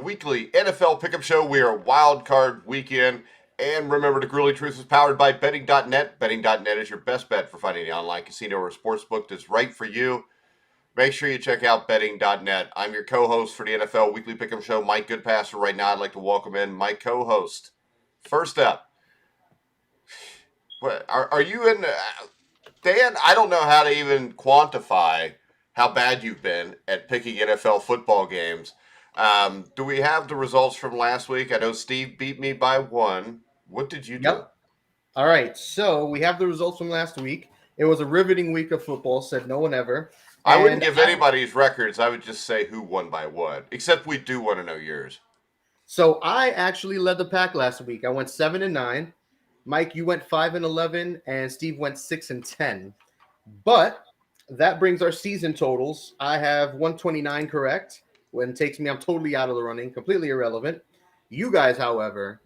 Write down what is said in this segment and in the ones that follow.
weekly NFL Pickup Show. We are Wildcard weekend. And remember, the Grueling Truth is powered by Betting.net. Betting.net is your best bet for finding the online casino or sportsbook that's right for you. Make sure you check out Betting.net. I'm your co-host for the NFL Weekly Pickup Show, Mike Goodpaster. Right now, I'd like to welcome in my co-host. First up, are you in... Dan, I don't know how to even quantify how bad you've been at picking NFL football games. Do we have the results from last week? I know Steve beat me by 1. What did you do? Yep. All right. So we have the results from last week. It was a riveting week of football, said no one ever. I wouldn't give anybody's records. I would just say who won by what, except we do want to know yours. So I actually led the pack last week. I went 7-9. Mike, you went 5-11, and Steve went 6-10. But that brings our season totals. I have 129 correct. When it takes me, I'm totally out of the running, completely irrelevant. You guys, however,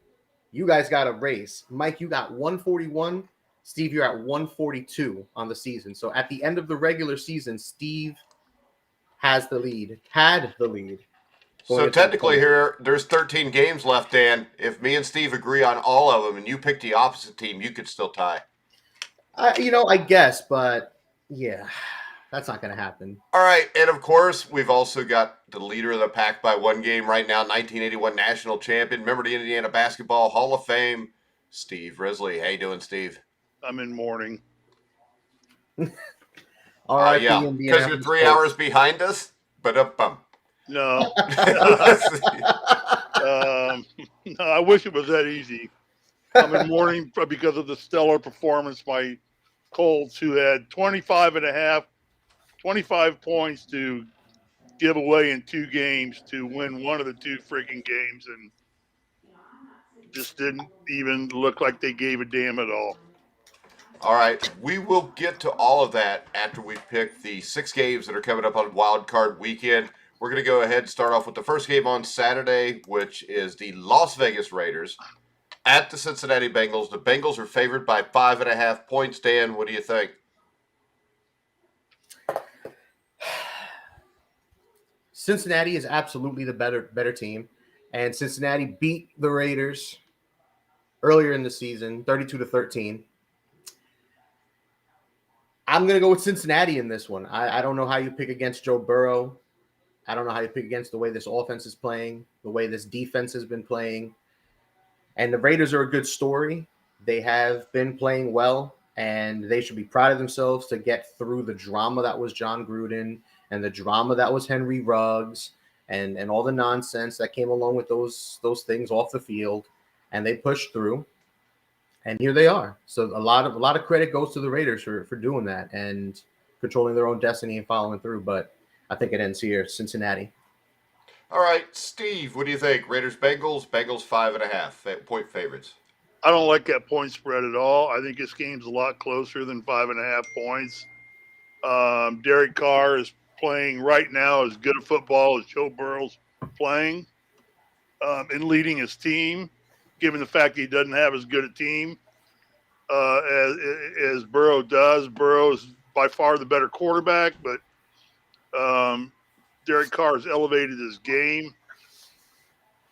got a race. Mike, you got 141. Steve, you're at 142 on the season. So at the end of the regular season, Steve had the lead. So technically here, there's 13 games left, Dan. If me and Steve agree on all of them and you pick the opposite team, you could still tie. I guess, but yeah, that's not going to happen. All right, and of course, we've also got the leader of the pack by 1 game right now, 1981 national champion, member of the Indiana Basketball Hall of Fame, Steve Risley. How you doing, Steve? I'm in mourning. All right, yeah, because you're 3 hours behind us, but No. No, I wish it was that easy. I'm in mourning because of the stellar performance by Colts, who had 25 points to give away in 2 games to win one of the 2 freaking games, and just didn't even look like they gave a damn at all. All right, we will get to all of that after we pick the 6 games that are coming up on Wild Card Weekend. We're going to go ahead and start off with the first game on Saturday, which is the Las Vegas Raiders at the Cincinnati Bengals. The Bengals are favored by 5.5 points. Dan, what do you think? Cincinnati is absolutely the better team, and Cincinnati beat the Raiders earlier in the season, 32-13. I'm going to go with Cincinnati in this one. I don't know how you pick against Joe Burrow. I don't know how you pick against the way this offense is playing, the way this defense has been playing. And the Raiders are a good story. They have been playing well, and they should be proud of themselves to get through the drama that was John Gruden and the drama that was Henry Ruggs and all the nonsense that came along with those things off the field. And they pushed through. And here they are. So a lot of credit goes to the Raiders for doing that and controlling their own destiny and following through. But I think it ends here, Cincinnati. All right, Steve, what do you think? Raiders, Bengals 5.5 point favorites. I don't like that point spread at all. I think this game's a lot closer than 5.5 points. Derek Carr is playing right now as good a football as Joe Burrow's playing and leading his team, given the fact that he doesn't have as good a team as Burrow does. Burrow is by far the better quarterback, but Derek Carr has elevated his game.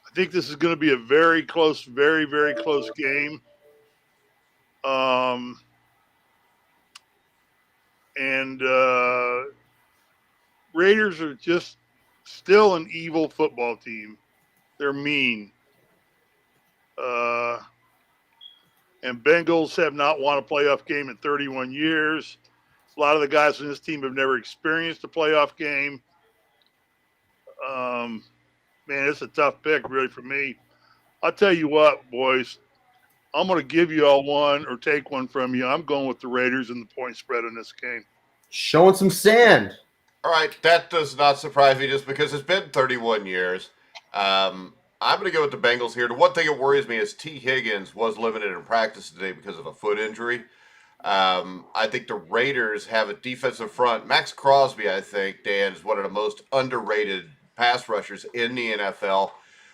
I think this is going to be a very close, very, very close game. Raiders are just still an evil football team. They're mean. And Bengals have not won a playoff game in 31 years. A lot of the guys on this team have never experienced a playoff game. Man, it's a tough pick, really, for me. I'll tell you what, boys. I'm going to give you all one or take one from you. I'm going with the Raiders and the point spread in this game. Showing some sand. All right, that does not surprise me just because it's been 31 years. I'm going to go with the Bengals here. The one thing that worries me is T. Higgins was limited in practice today because of a foot injury. I think the Raiders have a defensive front. Max Crosby, I think, Dan, is one of the most underrated pass rushers in the NFL.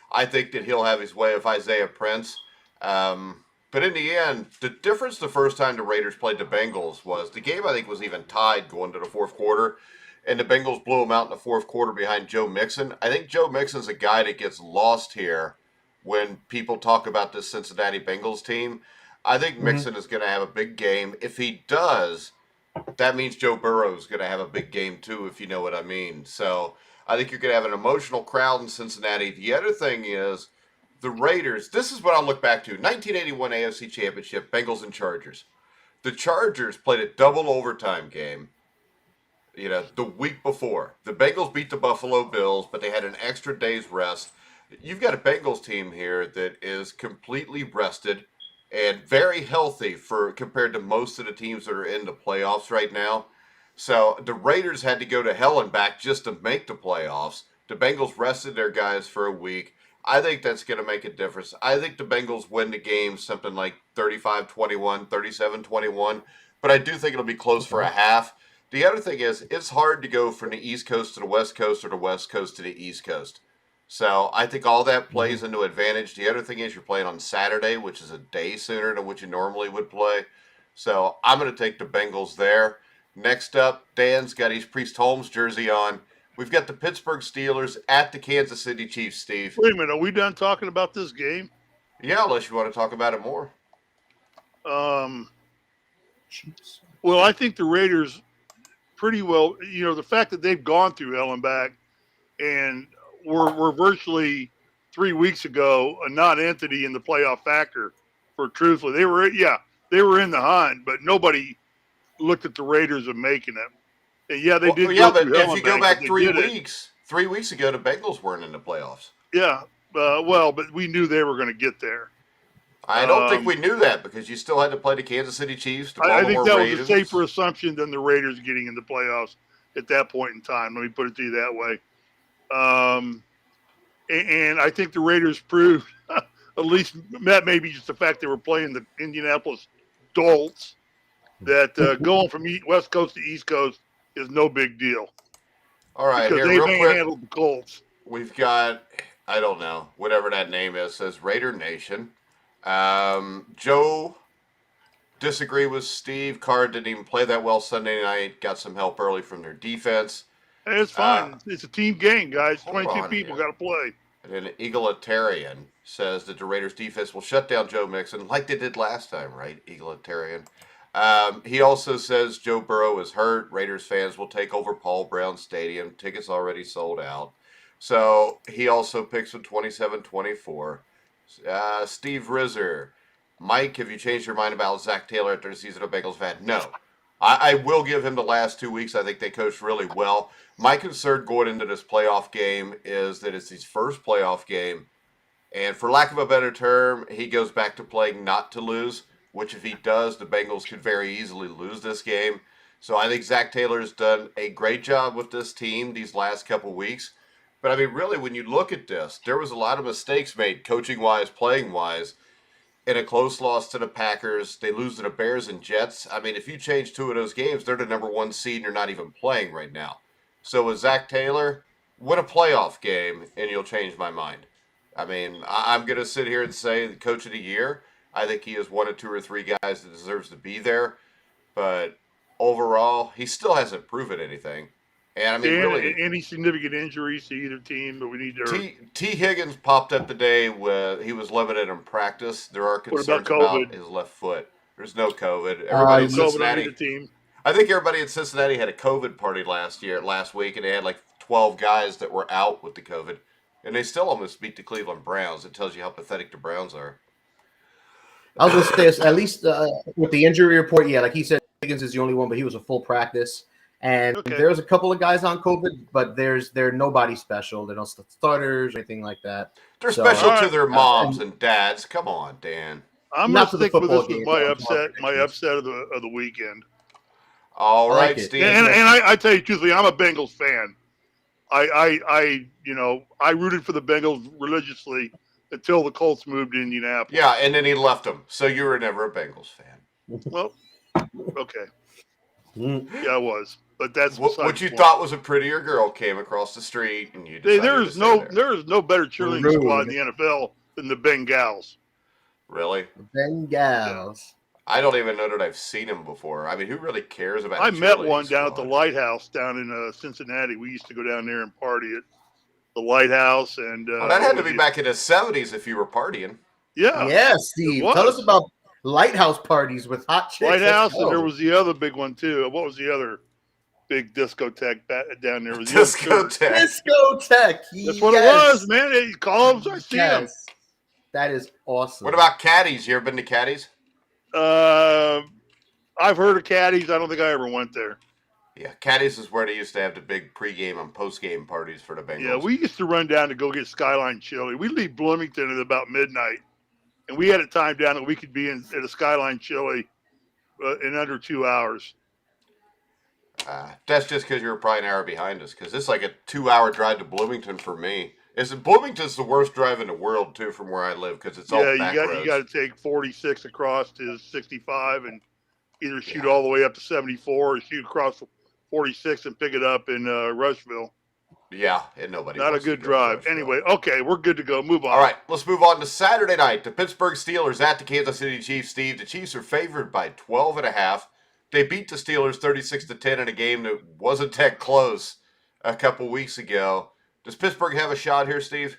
I think that he'll have his way with Isaiah Prince. But in the end, the difference the first time the Raiders played the Bengals was the game, I think, was even tied going to the fourth quarter. and the Bengals blew him out in the fourth quarter behind Joe Mixon. I think Joe Mixon's a guy that gets lost here when people talk about this Cincinnati Bengals team. I think Mixon is going to have a big game. If he does, that means Joe Burrow is going to have a big game too, if you know what I mean. So I think you're going to have an emotional crowd in Cincinnati. The other thing is the Raiders. This is what I'll look back to. 1981 AFC Championship, Bengals and Chargers. The Chargers played a double overtime game, the week before. The Bengals beat the Buffalo Bills, but they had an extra day's rest. You've got a Bengals team here that is completely rested and very healthy compared to most of the teams that are in the playoffs right now. So the Raiders had to go to hell and back just to make the playoffs. The Bengals rested their guys for a week. I think that's going to make a difference. I think the Bengals win the game something like 35-21, 37-21, but I do think it'll be close for a half. The other thing is it's hard to go from the East Coast to the West Coast or the West Coast to the East Coast. So I think all that plays into advantage. The other thing is you're playing on Saturday, which is a day sooner than what you normally would play. So I'm going to take the Bengals there. Next up, Dan's got his Priest Holmes jersey on. We've got the Pittsburgh Steelers at the Kansas City Chiefs, Steve. Wait a minute. Are we done talking about this game? Yeah, unless you want to talk about it more. Well, I think the Raiders pretty well, the fact that they've gone through hell and back and were virtually 3 weeks ago a non-entity in the playoff factor for truthfully. They were in the hunt, but nobody looked at the Raiders of making it. And they did. Yeah, but if you go back 3 weeks, 3 weeks ago, the Bengals weren't in the playoffs. Yeah, but we knew they were going to get there. I don't think we knew that because you still had to play the Kansas City Chiefs. I think that was a safer assumption than the Raiders getting in the playoffs at that point in time. Let me put it to you that way. And I think the Raiders proved, at least that may be just the fact they were playing the Indianapolis Dolts, that going from West Coast to East Coast is no big deal. All right, because here, they handled the Colts. We've got, I don't know, whatever that name is, says Raider Nation. Joe disagree with Steve. Carr didn't even play that well Sunday night. Got some help early from their defense. Hey, it's fine. It's a team game, guys. 22 people got to play. And an Egalitarian says that the Raiders defense will shut down Joe Mixon like they did last time, right? Egalitarian. He also says Joe Burrow is hurt. Raiders fans will take over Paul Brown Stadium. Tickets already sold out. So he also picks with 27-24. Steve Rizzer. Mike, have you changed your mind about Zach Taylor after the season of Bengals fan? No. I will give him the last 2 weeks. I think they coached really well. My concern going into this playoff game is that it's his first playoff game. And for lack of a better term, he goes back to playing not to lose, which if he does, the Bengals could very easily lose this game. So I think Zach Taylor's done a great job with this team these last couple weeks. But I mean, really, when you look at this, there was a lot of mistakes made coaching-wise, playing-wise. In a close loss to the Packers, they lose to the Bears and Jets. I mean, if you change two of those games, they're the number one seed and you're not even playing right now. So with Zach Taylor, win a playoff game and you'll change my mind. I mean, I'm going to sit here and say the coach of the year. I think he is one of two or three guys that deserves to be there. But overall, he still hasn't proven anything. And I mean, really, any significant injuries to either team, but we need to. T. Higgins popped up today with he was limited in practice. There are concerns about his left foot. There's no COVID. Everybody in Cincinnati. Team. I think everybody in Cincinnati had a COVID party last week, and they had like 12 guys that were out with the COVID, and they still almost beat the Cleveland Browns. It tells you how pathetic the Browns are. I was going to say, at least with the injury report, yeah, like he said, Higgins is the only one, but he was a full practice. And there's a couple of guys on COVID, but they're nobody special. They're not starters or anything like that. They're special to their moms and dads. Come on, Dan. I'm going to stick with this with my upset of the weekend. All right, Steve. And I tell you truthfully, I'm a Bengals fan. I rooted for the Bengals religiously until the Colts moved to Indianapolis. Yeah, and then he left them. So you were never a Bengals fan. Well, okay. Yeah, I was. But that's what you thought was a prettier girl came across the street, and you decided there is no better cheerleading squad in the NFL than the Bengals. Really? Bengals. I don't even know that I've seen him before. I mean, who really cares about? I met one down at the squad? Lighthouse down in Cincinnati. We used to go down there and party at the Lighthouse, and Well, that had to be back in the '70s if you were partying. Yeah, Yeah, it Steve. Tell us was about lighthouse parties with hot chicks. Lighthouse, and there was the other big one too. What was the other big discotheque down there? It was the old church. Discotheque. That's what it was, man. They call them. I see them. That is awesome. What about Caddies? You ever been to Caddies? I've heard of Caddies. I don't think I ever went there. Yeah, Caddies is where they used to have the big pregame and postgame parties for the Bengals. Yeah, we used to run down to go get Skyline Chili. We'd leave Bloomington at about midnight, and we had a time down that we could be at a Skyline Chili in under 2 hours. That's just because you were probably an hour behind us, because it's like a 2-hour drive to Bloomington for me. Bloomington's the worst drive in the world, too, from where I live, because it's all back roads. You got to take 46 across to 65 and either shoot all the way up to 74 or shoot across 46 and pick it up in Rushville. Yeah, and nobody. Not a good drive. Anyway, okay, we're good to go. Move on. All right, let's move on to Saturday night. The Pittsburgh Steelers at the Kansas City Chiefs. Steve, the Chiefs are favored by 12.5. They beat the Steelers 36-10 in a game that wasn't that close a couple weeks ago. Does Pittsburgh have a shot here, Steve?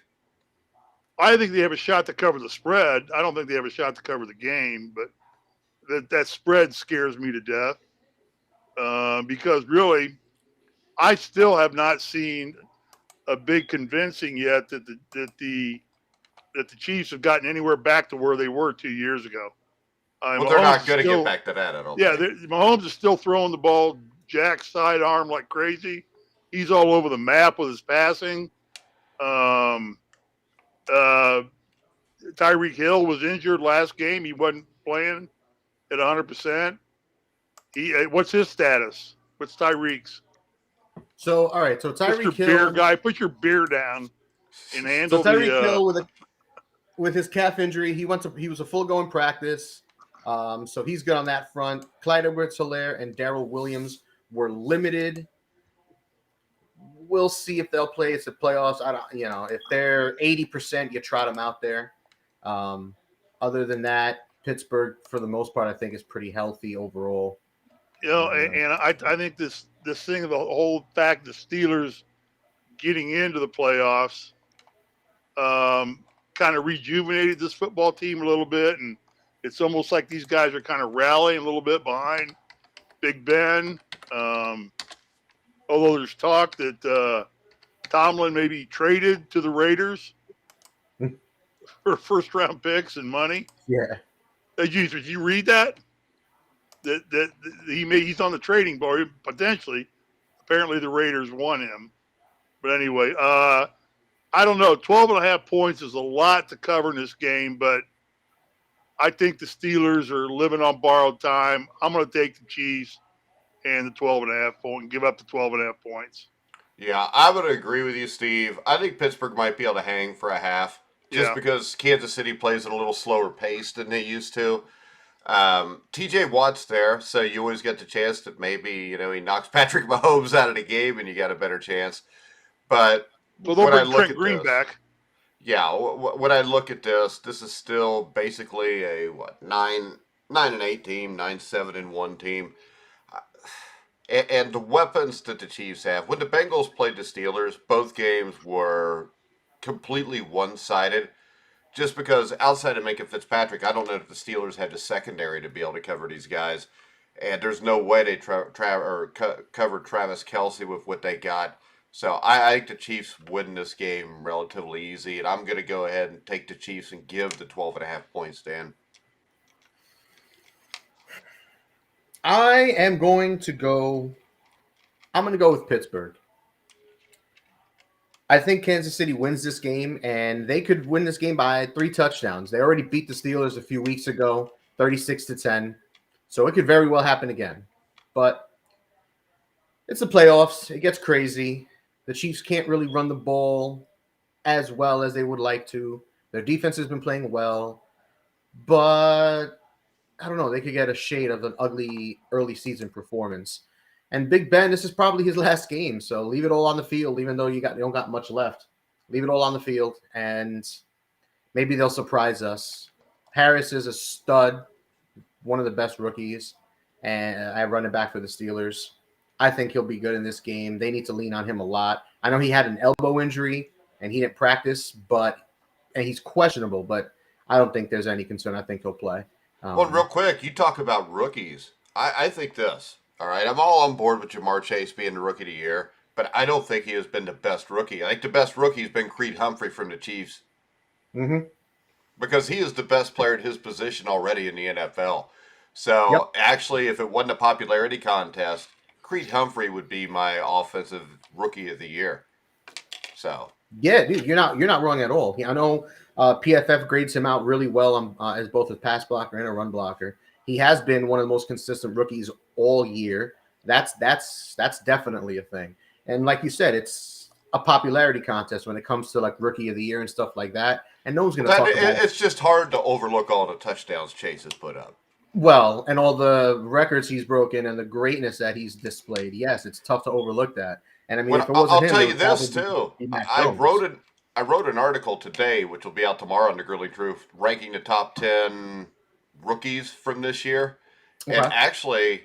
I think they have a shot to cover the spread. I don't think they have a shot to cover the game, but that spread scares me to death because really, I still have not seen a big convincing yet that the Chiefs have gotten anywhere back to where they were 2 years ago. Well, they're not going to get back to that, I don't think. Mahomes is still throwing the ball jack sidearm like crazy. He's all over the map with his passing. Tyreek Hill was injured last game. He wasn't playing at 100%. What's his status? What's Tyreek's? So, all right. So Tyreek Hill, beer guy, put your beer down and handle. So Tyreek Hill with his calf injury, he was a full go in practice. So he's good on that front. Clyde Edwards-Helaire and Darrell Williams were limited. We'll see if they'll play. It's the playoffs. If they're 80%, you trot them out there. Other than that, Pittsburgh, for the most part, I think is pretty healthy overall. And I think this thing, the whole fact the Steelers getting into the playoffs, kind of rejuvenated this football team a little bit, and it's almost like these guys are kind of rallying a little bit behind Big Ben. Although there's talk that Tomlin may be traded to the Raiders for first-round picks and money. Yeah. Did you read that? That he's on the trading board potentially. Apparently, the Raiders want him. But anyway, I don't know. 12.5 points is a lot to cover in this game, but I think the Steelers are living on borrowed time. I'm going to take the Chiefs and the 12.5 point and give up the 12.5 points. Yeah, I would agree with you, Steve. I think Pittsburgh might be able to hang for a half just because Kansas City plays at a little slower pace than they used to. TJ Watt's there, so you always get the chance that maybe, he knocks Patrick Mahomes out of the game and you got a better chance. But when I look at Green back. Yeah, when I look at this is still basically a 9-8 team, 9-7-1 team. And the weapons that the Chiefs have. When the Bengals played the Steelers, both games were completely one-sided. Just because outside of Minka Fitzpatrick, I don't know if the Steelers had the secondary to be able to cover these guys. And there's no way they covered Travis Kelce with what they got. So I think the Chiefs win this game relatively easy. And I'm going to go ahead and take the Chiefs and give the 12.5 points, Dan. I'm going to go with Pittsburgh. I think Kansas City wins this game, and they could win this game by 3 touchdowns. They already beat the Steelers a few weeks ago, 36-10. So it could very well happen again. But it's the playoffs. It gets crazy. The Chiefs can't really run the ball as well as they would like to. Their defense has been playing well. But I don't know. They could get a shade of an ugly early season performance. And Big Ben, this is probably his last game. So leave it all on the field, even though you don't got much left. Leave it all on the field, and maybe they'll surprise us. Harris is a stud. one of the best rookies, and I run it back for the Steelers. I think he'll be good in this game. They need to lean on him a lot. I know he had an elbow injury and he didn't practice, and he's questionable, but I don't think there's any concern. I think he'll play. Well, real quick, you talk about rookies. I think this. All right, I'm all on board with Jamar Chase being the rookie of the year, but I don't think he has been the best rookie. I think the best rookie has been Creed Humphrey from the Chiefs. Mm-hmm. Because he is the best player at his position already in the NFL. So actually, if it wasn't a popularity contest, Creed Humphrey would be my offensive rookie of the year. So yeah, dude, you're not wrong at all. I know PFF grades him out really well as both a pass blocker and a run blocker. He has been one of the most consistent rookies all year. That's definitely a thing. And like you said, it's a popularity contest when it comes to like rookie of the year and stuff like that. And no one's going to talk about it. It's just hard to overlook all the touchdowns Chase has put up. Well, and all the records he's broken and the greatness that he's displayed. Yes, it's tough to overlook that. And I mean, if it wasn't I'll him, tell you this too. I wrote an article today, which will be out tomorrow on the Gurley Truth, ranking the top 10 rookies from this year. Okay. And actually,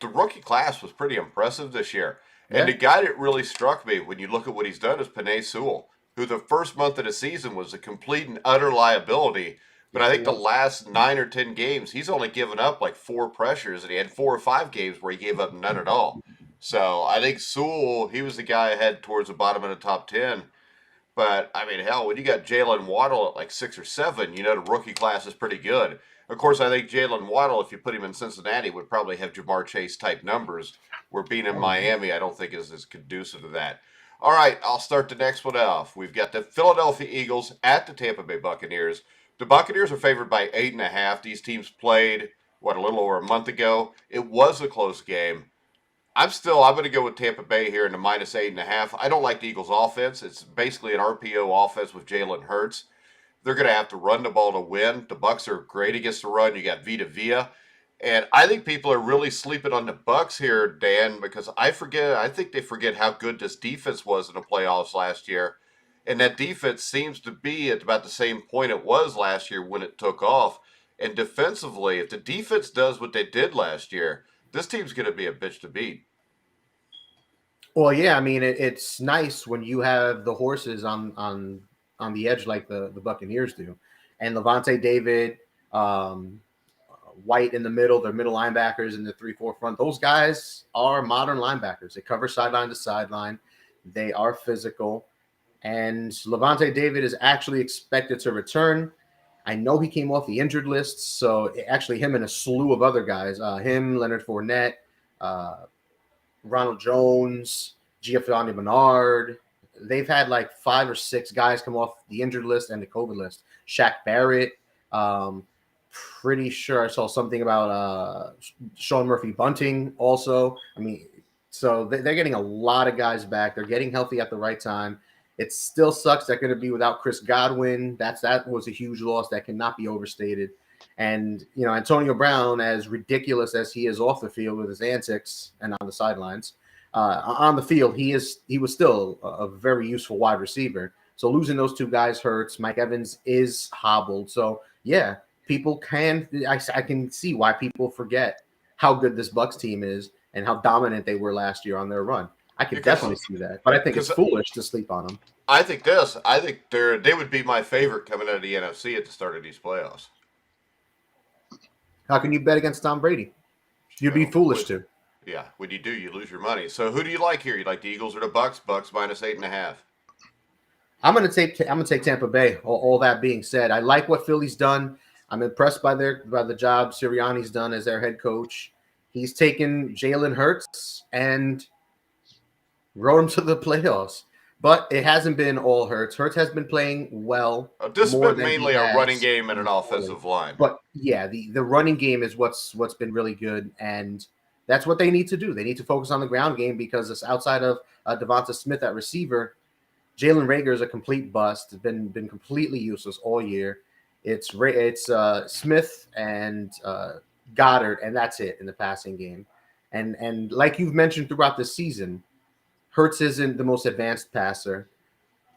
the rookie class was pretty impressive this year. Yeah. And the guy that really struck me when you look at what he's done is Penei Sewell, who the first month of the season was a complete and utter liability. But I think the last 9 or 10 games, he's only given up like 4 pressures, and he had 4 or 5 games where he gave up none at all. So I think Sewell, he was the guy ahead towards the bottom of the top 10. But, I mean, hell, when you got Jalen Waddle at like 6 or 7, the rookie class is pretty good. Of course, I think Jalen Waddle, if you put him in Cincinnati, would probably have Jamar Chase-type numbers, where being in Miami, I don't think is as conducive to that. All right, I'll start the next one off. We've got the Philadelphia Eagles at the Tampa Bay Buccaneers. The Buccaneers are favored by 8.5. These teams played, a little over a month ago. It was a close game. I'm going to go with Tampa Bay here in the minus 8.5. I don't like the Eagles' offense. It's basically an RPO offense with Jalen Hurts. They're going to have to run the ball to win. The Bucs are great against the run. You got Vita Vea. And I think people are really sleeping on the Bucs here, Dan, because I think they forget how good this defense was in the playoffs last year. And that defense seems to be at about the same point it was last year when it took off. And defensively, if the defense does what they did last year, this team's going to be a bitch to beat. Well, yeah, I mean, it's nice when you have the horses on the edge like the Buccaneers do. And Levante David, White in the middle, their middle linebackers in the 3-4 front. Those guys are modern linebackers. They cover sideline to sideline. They are physical. And Levante David is actually expected to return. I know he came off the injured list, so actually him and a slew of other guys, him, Leonard Fournette, Ronald Jones, Giovanni Bernard, they've had like 5 or 6 guys come off the injured list and the COVID list. Shaq Barrett, pretty sure I saw something about Sean Murphy-Bunting also. I mean, so they're getting a lot of guys back. They're getting healthy at the right time. It still sucks they're going to be without Chris Godwin. That was a huge loss that cannot be overstated. And, Antonio Brown, as ridiculous as he is off the field with his antics and on the sidelines, on the field, he was still a very useful wide receiver. So losing those 2 guys hurts. Mike Evans is hobbled. So, yeah, I can see why people forget how good this Bucs team is and how dominant they were last year on their run. I can definitely see that, but I think it's foolish to sleep on them. I think they would be my favorite coming out of the NFC at the start of these playoffs. How can you bet against Tom Brady? You'd be foolish to. Yeah, when you do, you lose your money. So who do you like here? You like the Eagles or the Bucs? Bucs minus 8.5. I'm gonna take Tampa Bay. All that being said, I like what Philly's done. I'm impressed by the job Sirianni's done as their head coach. He's taken Jalen Hurts and rode him to the playoffs. But it hasn't been all Hurts. Hurts has been playing well. This has been mainly a running game and an offensive line. But yeah, the running game is what's been really good, and that's what they need to do. They need to focus on the ground game because it's outside of Devonta Smith at receiver. Jalen Reagor is a complete bust. Has been completely useless all year. It's Smith and Goddard, and that's it in the passing game. And like you've mentioned throughout the season, Hurts isn't the most advanced passer.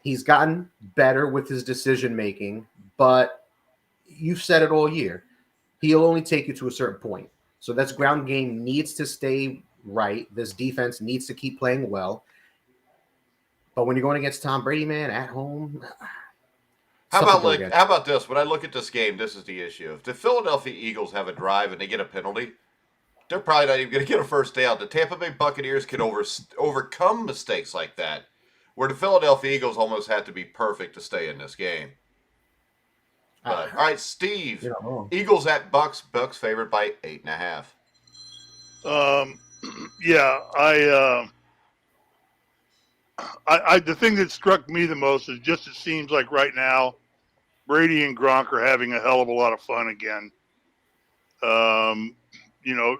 He's gotten better with his decision making, but you've said it all year. he'll only take you to a certain point. So this ground game needs to stay right. This defense needs to keep playing well. But when you're going against Tom Brady, man, at home, How about this? When I look at this game, this is the issue. If the Philadelphia Eagles have a drive and they get a penalty, they're probably not even going to get a first down. The Tampa Bay Buccaneers can overcome mistakes like that, where the Philadelphia Eagles almost had to be perfect to stay in this game. But, all right, Steve. Eagles at Bucks. Bucks favored by 8.5. Yeah, I the thing that struck me the most is just it seems like right now Brady and Gronk are having a hell of a lot of fun again. You know,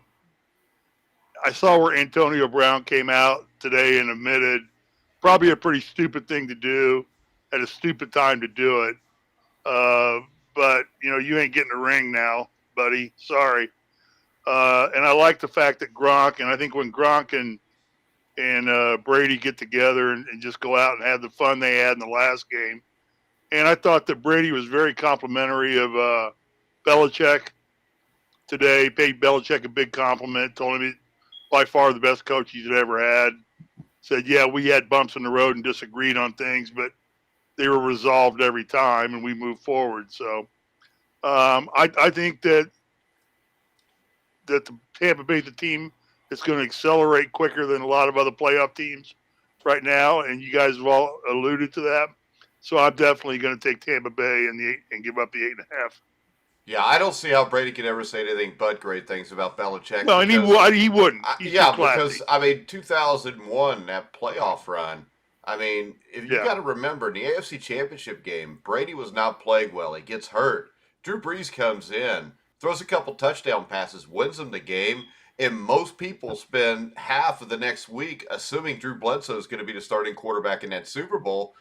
I saw where Antonio Brown came out today and admitted probably a pretty stupid thing to do at a stupid time to do it. But, you know, you ain't getting a ring now, buddy. Sorry. And I like the fact that Gronk, and I think when Gronk and Brady get together and just go out and have the fun they had in the last game. And I thought that Brady was very complimentary of Belichick today, paid Belichick a big compliment, told him he's by far the best coach he's ever had. Said, yeah, we had bumps in the road and disagreed on things, but they were resolved every time, and we moved forward. So I think that the Tampa Bay, the team, is going to accelerate quicker than a lot of other playoff teams right now, and you guys have all alluded to that. So I'm definitely going to take Tampa Bay and give up the 8.5. Yeah, I don't see how Brady can ever say anything but great things about Belichick. No, and he wouldn't. Because, I mean, 2001, that playoff run, I mean, if you got to remember, in the AFC Championship game, Brady was not playing well. He gets hurt. Drew Brees comes in, throws a couple touchdown passes, wins them the game, and most people spend half of the next week assuming Drew Bledsoe is going to be the starting quarterback in that Super Bowl.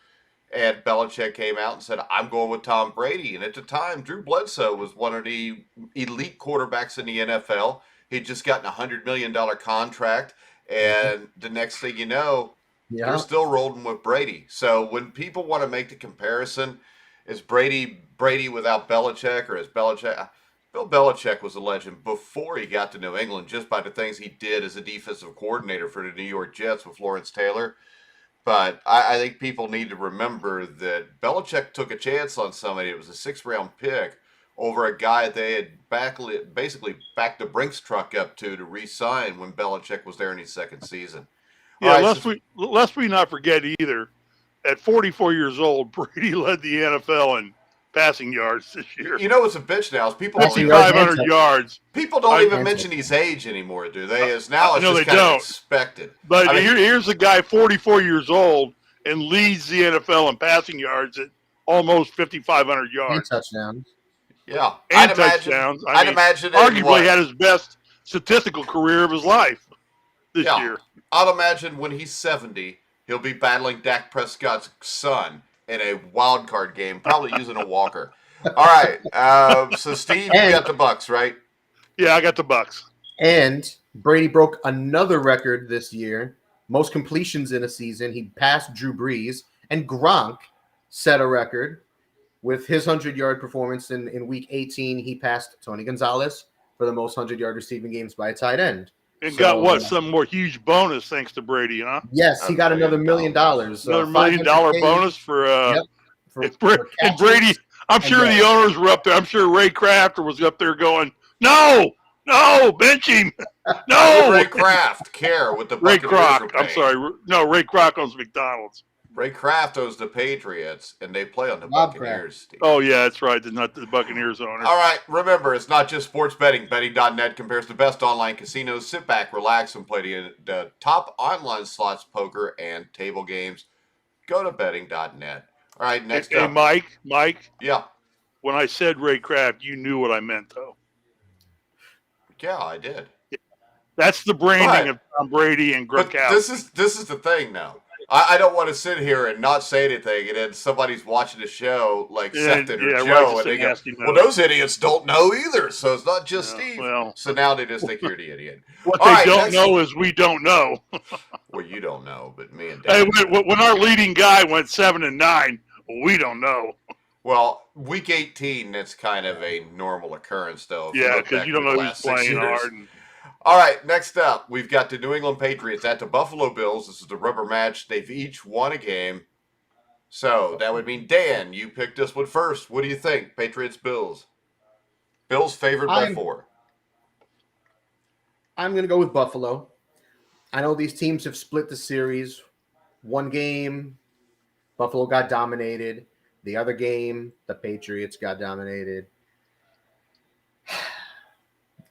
And Belichick came out and said, I'm going with Tom Brady. And at the time, Drew Bledsoe was one of the elite quarterbacks in the NFL. He'd just gotten a $100 million contract. And the next thing you know, they're still rolling with Brady. So when people want to make the comparison, is Brady without Belichick, or is Belichick? Bill Belichick was a legend before he got to New England, just by the things he did as a defensive coordinator for the New York Jets with Lawrence Taylor. But I think people need to remember that Belichick took a chance on somebody. It was a 6th-round pick over a guy they had basically backed the Brinks truck up to re-sign when Belichick was there in his second season. Yeah, lest we not forget either, at 44 years old, Brady led the NFL in passing yards this year. You know what's a bitch now is people 5,500 yards. People don't even mention his age anymore, do they? As now it's just kind of expected. But here's a guy 44 years old and leads the NFL in passing yards at almost 5,500 yards. And touchdowns. Yeah. And touchdowns. I'd imagine arguably had his best statistical career of his life this year. I'd imagine when he's 70, he'll be battling Dak Prescott's son in a wild card game, probably using a walker. All right. So, Steve, you got the Bucks, right? Yeah, I got the Bucks. And Brady broke another record this year, most completions in a season. He passed Drew Brees, and Gronk set a record with his 100-yard performance in Week 18. He passed Tony Gonzalez for the most 100-yard receiving games by a tight end. And got some more huge bonus thanks to Brady, huh? Yes, he got another $1 million. Another $1 million bonus for Brady. I'm sure the owners were up there. I'm sure Ray Kraft was up there going, no, bench him. No. Ray Kraft with the Ray Kroc. I'm sorry. No, Ray Kroc owns McDonald's. Ray Kraft owns the Patriots, and they play on the Buccaneers. Steve. Oh, yeah, that's right. They're not the Buccaneers owner. All right, remember, it's not just sports betting. Betting.net compares the best online casinos. Sit back, relax, and play the top online slots, poker, and table games. Go to betting.net. All right, next up. Hey, Mike. Yeah. When I said Ray Kraft, you knew what I meant, though. Yeah, I did. That's the branding of Tom Brady and Gronkowski. This is the thing, now. I don't want to sit here and not say anything, and then somebody's watching the show like Sefton or Joe, and they go, well, those idiots don't know either, so it's not just Steve. Well, so now they just think you're the idiot. What they don't know is we don't know. Well, you don't know, but me and Dan. Hey, when our leading guy went 7-9, we don't know. Well, week 18, that's kind of a normal occurrence, though. If you Yeah, look because back you through don't the know who's last 6 playing years. hard. And All right, next up, we've got the New England Patriots at the Buffalo Bills. This is the rubber match. They've each won a game. So that would mean, Dan, you picked this one first. What do you think? Patriots, Bills. Bills favored by I'm 4. I'm gonna go with Buffalo. I know these teams have split the series. One game, Buffalo got dominated. The other game, the Patriots got dominated.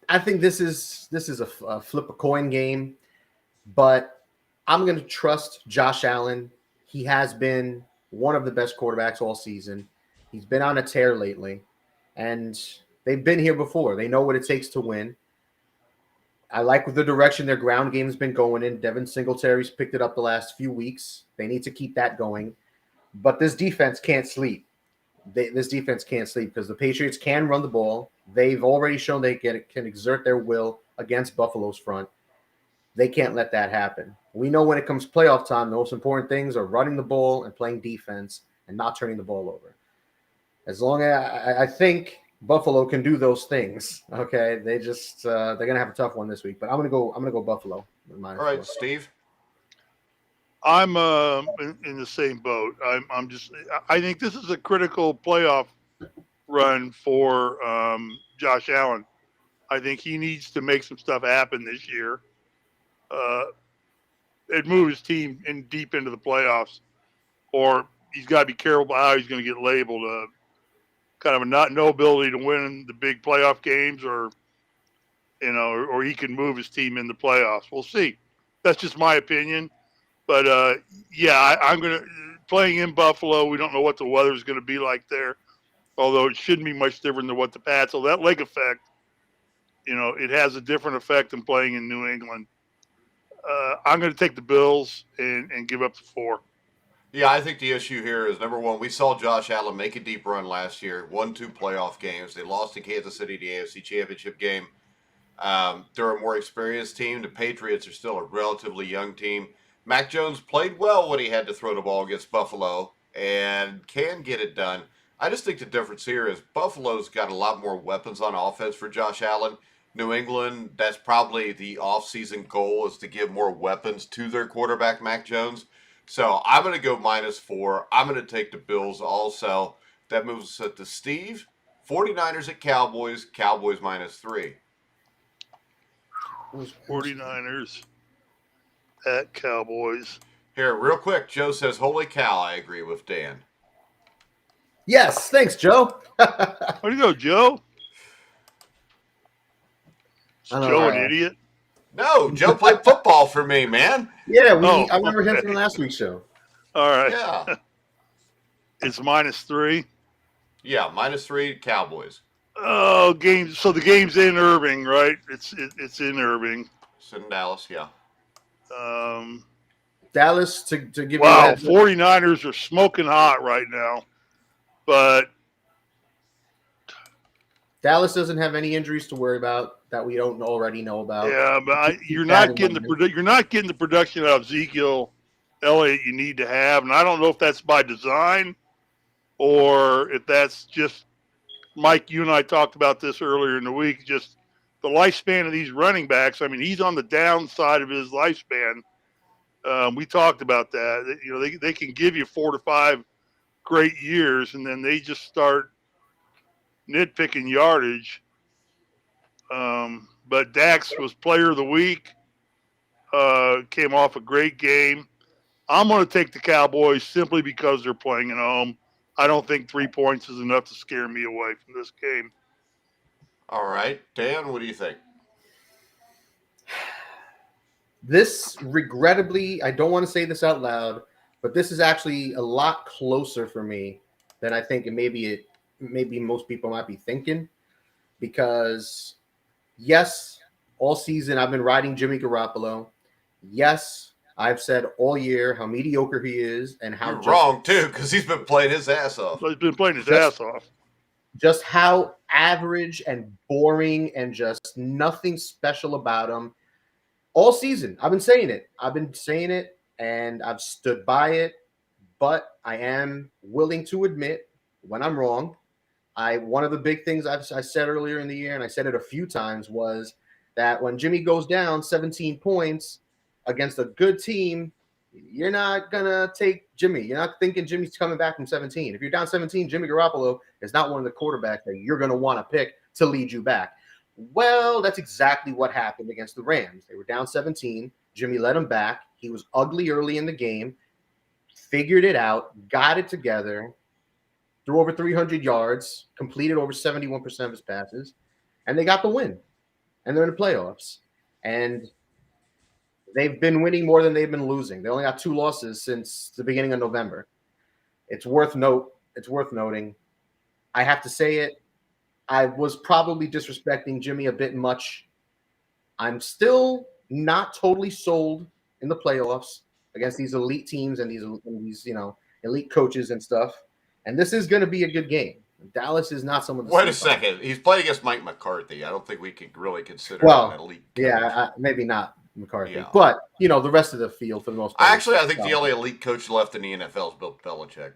I think this is a flip a coin game, but I'm going to trust Josh Allen. He has been one of the best quarterbacks all season. He's been on a tear lately, and they've been here before. They know what it takes to win. I like the direction their ground game's been going in. Devin Singletary's picked it up the last few weeks. They need to keep that going. But this defense can't sleep. This defense can't sleep because the Patriots can run the ball. They've already shown they can exert their will against Buffalo's front. They can't let that happen. We know when it comes playoff time, the most important things are running the ball and playing defense and not turning the ball over. As long as I think Buffalo can do those things, okay, they just they're gonna have a tough one this week. But I'm gonna go Buffalo. All right, Steve. I'm in the same boat. I think this is a critical playoff run for Josh Allen. I think he needs to make some stuff happen this year. It move his team deep into the playoffs, or he's got to be careful about how he's going to get labeled. Kind of a no ability to win the big playoff games, or he can move his team in the playoffs. We'll see. That's just my opinion. But I'm going to playing in Buffalo. We don't know what the weather is going to be like there, although it shouldn't be much different than what the Pats. So that leg effect, it has a different effect than playing in New England. I'm going to take the Bills and give up the 4. Yeah, I think the issue here is, number one, we saw Josh Allen make a deep run last year, won 2 playoff games. They lost to Kansas City, the AFC Championship game. They're a more experienced team. The Patriots are still a relatively young team. Mac Jones played well when he had to throw the ball against Buffalo and can get it done. I just think the difference here is Buffalo's got a lot more weapons on offense for Josh Allen. New England, that's probably the offseason goal, is to give more weapons to their quarterback, Mac Jones. So I'm going to go -4. I'm going to take the Bills also. That moves us to Steve. 49ers at Cowboys. Cowboys -3. 49ers at Cowboys. Here, real quick, Joe says, holy cow, I agree with Dan. Yes, thanks, Joe. Where do you go, Joe? Is Joe an idiot? No, Joe played football for me, man. Yeah, I remember him from last week's show. All right. Yeah. It's -3. Yeah, -3 Cowboys. Oh, games. So the game's in Irving, right? It's in Irving. It's in Dallas, yeah. Dallas to give you wow, 49ers are smoking hot right now. But Dallas doesn't have any injuries to worry about that we don't already know about. Yeah, but you're not getting the production out of Ezekiel Elliott you need to have, and I don't know if that's by design or if that's just Mike. You and I talked about this earlier in the week. Just the lifespan of these running backs. I mean, he's on the downside of his lifespan. We talked about that. They can give you 4 to 5 great years, and then they just start nitpicking yardage. But Dax was player of the week. Came off a great game. I'm going to take the Cowboys simply because they're playing at home. I don't think 3 points is enough to scare me away from this game. All right. Dan, what do you think? This, regrettably, I don't want to say this out loud, but this is actually a lot closer for me than I think maybe most people might be thinking. Because, yes, all season I've been riding Jimmy Garoppolo. Yes, I've said all year how mediocre he is and how You're wrong, too, because he's been playing his ass off. He's been playing his ass off. Just how average and boring and just nothing special about him. All season, I've been saying it, and I've stood by it. But I am willing to admit, when I'm wrong. One of the big things I said earlier in the year, and I said it a few times, was that when Jimmy goes down 17 points against a good team, you're not gonna take Jimmy. You're not thinking Jimmy's coming back from 17. If you're down 17, Jimmy Garoppolo is not one of the quarterbacks that you're gonna want to pick to lead you back. Well, that's exactly what happened against the Rams. They were down 17. Jimmy led them back. He was ugly early in the game, figured it out, got it together, threw over 300 yards, completed over 71% of his passes, and they got the win. And they're in the playoffs. And they've been winning more than they've been losing. They only got 2 losses since the beginning of November. It's worth noting. I have to say it. I was probably disrespecting Jimmy a bit much. I'm still not totally sold in the playoffs against these elite teams and these elite coaches and stuff. And this is going to be a good game. Dallas is not someone. Wait a second. He's playing against Mike McCarthy. I don't think we could really consider him an elite coach. Yeah, maybe not McCarthy. Yeah. But, the rest of the field for the most part. Actually, I think the only elite coach left in the NFL is Bill Belichick.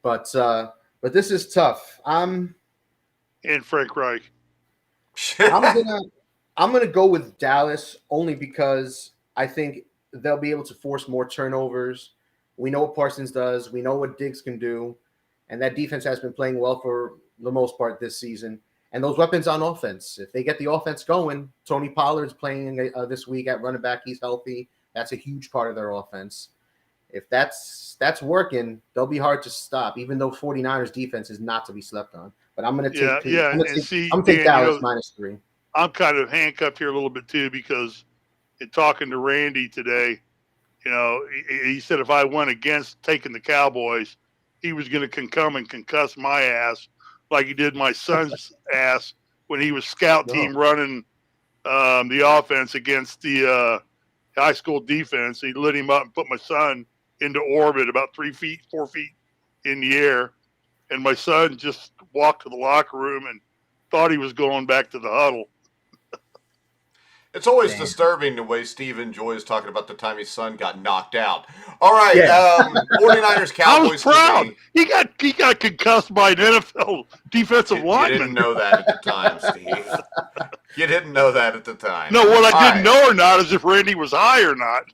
But this is tough. And Frank Reich. I'm gonna go with Dallas only because I think they'll be able to force more turnovers. We know what Parsons does. We know what Diggs can do. And that defense has been playing well for the most part this season. And those weapons on offense, if they get the offense going, Tony Pollard's playing this week at running back. He's healthy. That's a huge part of their offense. If that's working, they'll be hard to stop, even though 49ers defense is not to be slept on. But I'm going to take I'm going to take Dallas -3. I'm kind of handcuffed here a little bit too because in talking to Randy today, he said if I went against taking the Cowboys, he was going to come and concuss my ass like he did my son's ass when he was scout team running the offense against the high school defense. He lit him up and put my son into orbit about 4 feet in the air. And my son just walked to the locker room and thought he was going back to the huddle. It's always disturbing the way Steve enjoys talking about the time his son got knocked out. All right, 49ers Cowboys. I was proud. He got concussed by an NFL defensive lineman. You didn't know that at the time, Steve. You didn't know that at the time. No, what I didn't know or not is if Randy was high or not.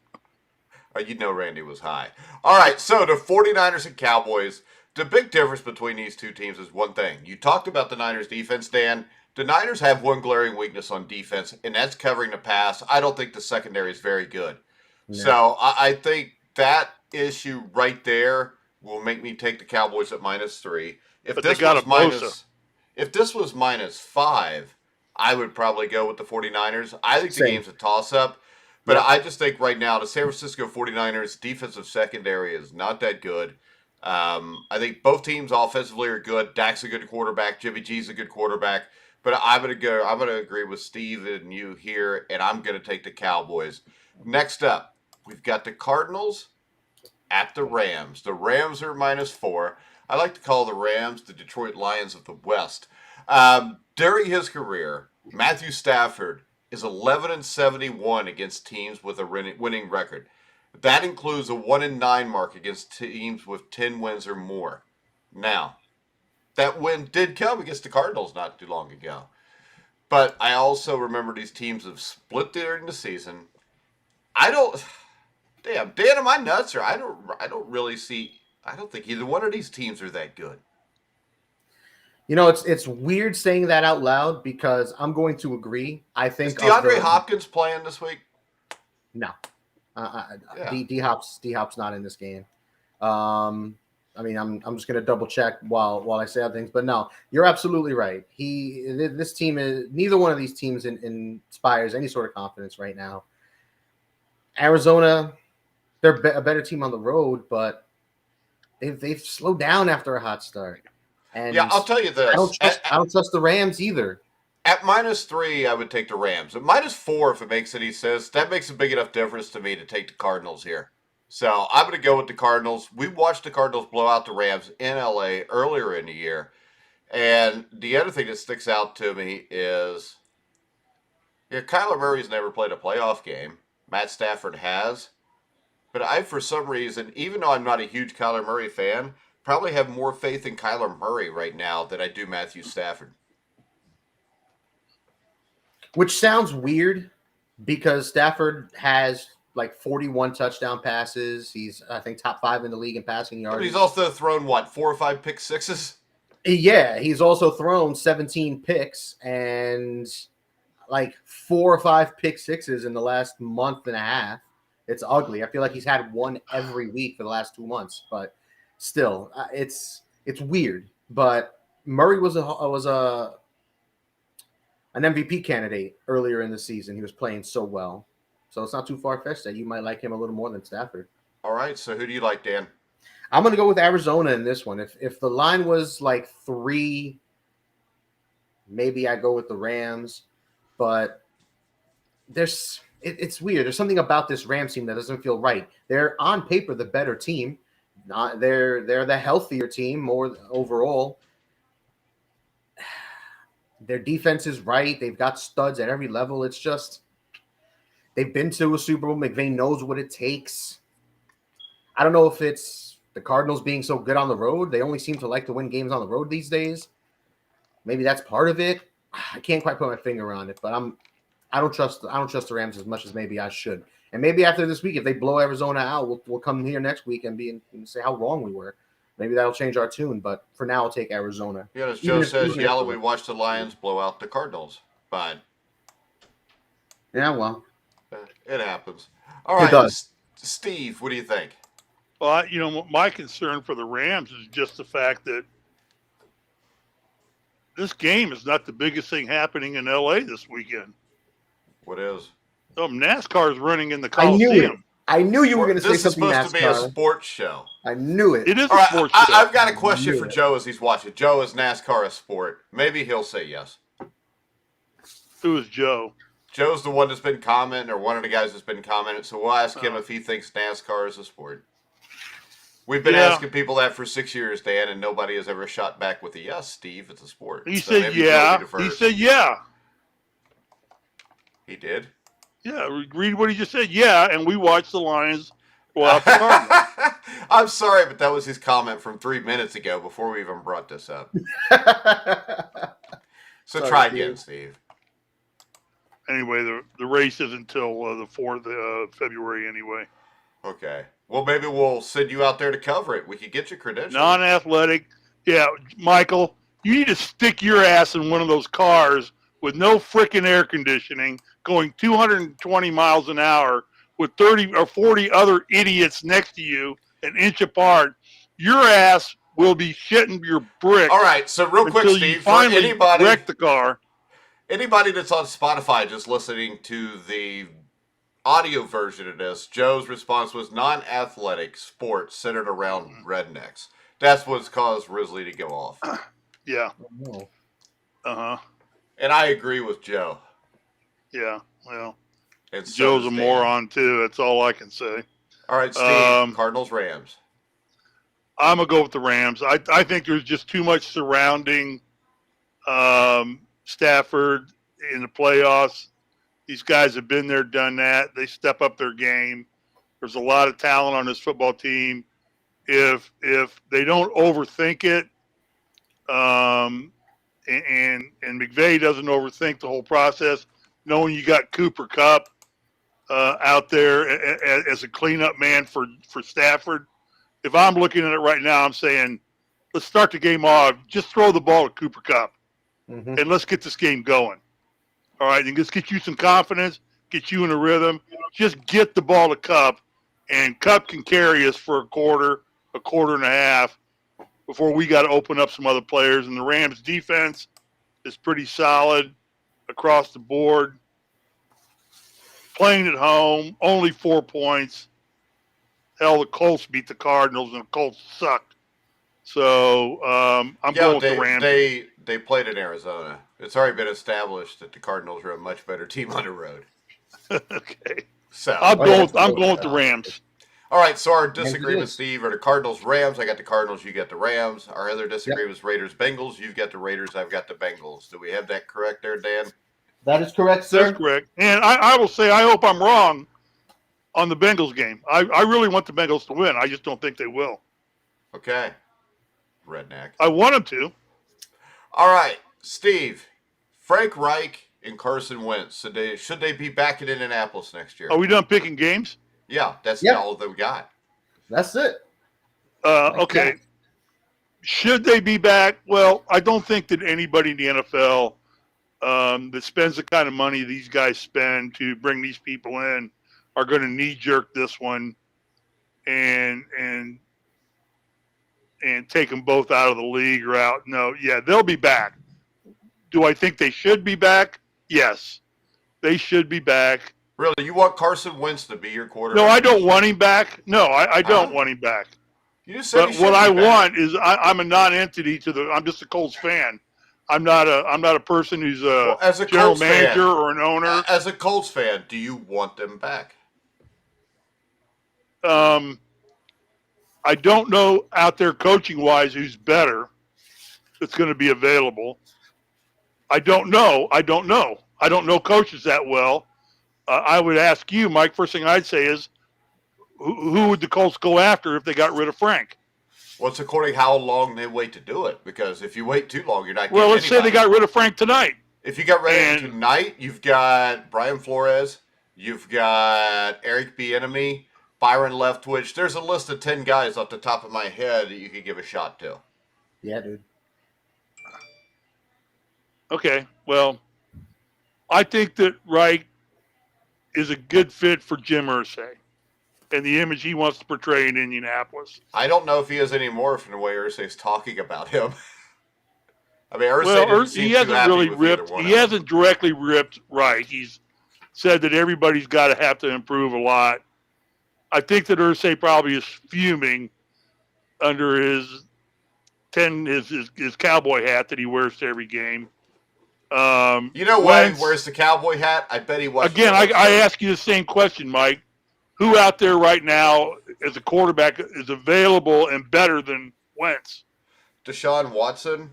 You know Randy was high. All right, so the 49ers and Cowboys, the big difference between these two teams is one thing. You talked about the Niners defense, Dan. The Niners have one glaring weakness on defense, and that's covering the pass. I don't think the secondary is very good. No. So I think that issue right there will make me take the Cowboys at -3. If this was -5, I would probably go with the 49ers. I think the game's a toss-up. But I just think right now the San Francisco 49ers defensive secondary is not that good. I think both teams offensively are good. Dak's a good quarterback. Jimmy G's a good quarterback. But I'm gonna agree with Steve and you here, and I'm gonna take the Cowboys. Next up, we've got the Cardinals at the Rams. The Rams are -4. I like to call the Rams the Detroit Lions of the West. During his career, Matthew Stafford is 11-71 against teams with a winning record. That includes a 1-9 mark against teams with 10 wins or more. Now, that win did come against the Cardinals not too long ago. But I also remember these teams have split during the season. Dan, am I nuts? Or I don't think either one of these teams are that good. It's weird saying that out loud because I'm going to agree. I think is DeAndre Hopkins playing this week? No. D-Hop's not in this game. I'm just going to double check while I say other things, but no, you're absolutely right. This team is neither one of these teams inspires any sort of confidence right now. Arizona, they're a better team on the road, but they've slowed down after a hot start. And I'll tell you this. I don't trust the Rams either. At -3, I would take the Rams. At -4, if it makes any sense, that makes a big enough difference to me to take the Cardinals here. So I'm going to go with the Cardinals. We watched the Cardinals blow out the Rams in LA earlier in the year. And the other thing that sticks out to me is Kyler Murray's never played a playoff game. Matt Stafford has. But for some reason, even though I'm not a huge Kyler Murray fan, probably have more faith in Kyler Murray right now than I do Matthew Stafford. Which sounds weird because Stafford has like 41 touchdown passes. He's, I think, top 5 in the league in passing But yards. he's also thrown, 4 or 5 pick sixes? Yeah, he's also thrown 17 picks and like 4 or 5 pick sixes in the last month and a half. It's ugly. I feel like he's had one every week for the last 2 months, but still, it's weird. But Murray was an MVP candidate earlier in the season. He was playing so well, so it's not too far-fetched that you might like him a little more than Stafford. All right, so who do you like, Dan? I'm going to go with Arizona in this one. If the line was like 3, maybe I go with the Rams, but it's weird. There's something about this Rams team that doesn't feel right. They're on paper the better team. They're the healthier team more overall. Their defense is right. They've got studs at every level. It's just they've been to a Super Bowl. McVay knows what it takes. I don't know if it's the Cardinals being so good on the road. They only seem to like to win games on the road these days. Maybe that's part of it. I can't quite put my finger on it, but I don't trust the Rams as much as maybe I should. And maybe after this week, if they blow Arizona out, we'll come here next week and say how wrong we were. Maybe that'll change our tune. But for now, I'll take Arizona. Yeah, as Joe says, we watched the Lions blow out the Cardinals. But yeah, well, it happens. All right, it does. Steve, what do you think? Well, my concern for the Rams is just the fact that this game is not the biggest thing happening in L.A. this weekend. What is? NASCAR is running in the Coliseum. I knew you were going to say something NASCAR. This is supposed to be a sports show. I knew it. It is a sports show. I've got a question for Joe as he's watching. Joe, is NASCAR a sport? Maybe he'll say yes. Who is Joe? Joe's the one that's been commenting, or one of the guys that's been commenting, so we'll ask him if he thinks NASCAR is a sport. We've been asking people that for 6 years, Dan, and nobody has ever shot back with a yes, Steve, it's a sport. He said yeah. He said yeah. He did? Yeah, read what he just said. Yeah, and we watched the Lions go out the Cardinals. I'm sorry, but that was his comment from 3 minutes ago before we even brought this up. So try again, Steve. Anyway, the race isn't until the 4th of February anyway. Okay. Well, maybe we'll send you out there to cover it. We could get you credentials. Non-athletic. Yeah, Michael, you need to stick your ass in one of those cars with no freaking air conditioning, going 220 miles an hour with 30 or 40 other idiots next to you, an inch apart. Your ass will be shitting your brick. All right, so real quick, Steve, you finally wreck the car. Anybody that's on Spotify just listening to the audio version of this, Joe's response was non-athletic sports centered around rednecks. That's what's caused Risley to go off. Yeah. Uh-huh. And I agree with Joe. Yeah, well, and so Joe's a moron, too. That's all I can say. All right, Steve, Cardinals, Rams. I'm going to go with the Rams. I think there's just too much surrounding Stafford in the playoffs. These guys have been there, done that. They step up their game. There's a lot of talent on this football team. If they don't overthink it, and McVay doesn't overthink the whole process, knowing you got Cooper Kupp out there as a cleanup man for Stafford. If I'm looking at it right now, I'm saying, let's start the game off. Just throw the ball to Cooper Kupp, and let's get this game going. All right, and just get you some confidence, get you in a rhythm. Just get the ball to Kupp, and Kupp can carry us for a quarter and a half before we got to open up some other players. And the Rams' defense is pretty solid across the board. Playing at home, only 4 points. Hell, the Colts beat the Cardinals, and the Colts sucked. So I'm going with the Rams. They played in Arizona. It's already been established that the Cardinals are a much better team on the road. Okay. So I'm going with the Rams. All right, so our disagreement, Steve, are the Cardinals-Rams. I got the Cardinals, you got the Rams. Our other disagreement is Raiders-Bengals. You've got the Raiders, I've got the Bengals. Do we have that correct there, Dan? That is correct, sir. That's correct. And I will say I hope I'm wrong on the Bengals game. I really want the Bengals to win. I just don't think they will. Okay. redneck. I want him to. All right, Steve, Frank Reich and Carson Wentz. Should they be back in Indianapolis next year? Are we done picking games? Yeah, that's Yep. all that we got. That's it. Okay. Should they be back? Well, I don't think that anybody in the NFL that spends the kind of money these guys spend to bring these people in are going to knee jerk this one and take them both out of the league or out. No, yeah, they'll be back. Do I think they should be back? Yes, they should be back. Really, you want Carson Wentz to be your quarterback? No, I don't want him back. No, I don't want him back. You just said But what I want is I'm a non-entity to the. I'm just a Colts fan. I'm not a person who's as a general Colts manager fan, or an owner. As a Colts fan, do you want them back? I don't know out there coaching wise who's better that's going to be available. I don't know. I don't know coaches that well. I would ask you, Mike. First thing I'd say is, who would the Colts go after if they got rid of Frank? Well, it's according how long they wait to do it. Because if you wait too long, you're not. Well, let's say they got rid of Frank tonight. If you got rid of him tonight, you've got Brian Flores, you've got Eric Bieniemy, Byron Leftwich. There's a list of 10 guys off the top of my head that you could give a shot to. Yeah, dude. Okay, well, I think that Reich is a good fit for Jim Irsay and the image he wants to portray in Indianapolis. I don't know if he is anymore from the way Irsay's talking about him. I mean, Irsay he hasn't really ripped. He hasn't directly ripped Reich. He's said that everybody's got to have to improve a lot. I think that Irsay probably is fuming under his cowboy hat that he wears to every game. You know when he wears the cowboy hat? I bet he watches. Again, I ask you the same question, Mike. Who out there right now as a quarterback is available and better than Wentz? Deshaun Watson.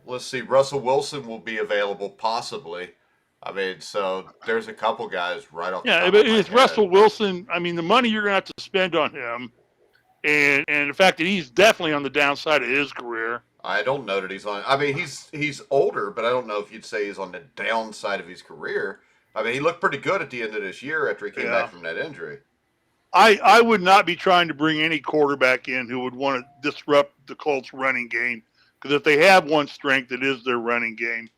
Let's see. Russell Wilson will be available possibly. I mean, so there's a couple guys right off. Yeah, but it's Russell Wilson. I mean, the money you're going to have to spend on him, and the fact that he's definitely on the downside of his career. I don't know that he's on. I mean, he's older, but I don't know if you'd say he's on the downside of his career. I mean, he looked pretty good at the end of this year after he came back from that injury. I would not be trying to bring any quarterback in who would want to disrupt the Colts' running game, because if they have one strength, it is their running game.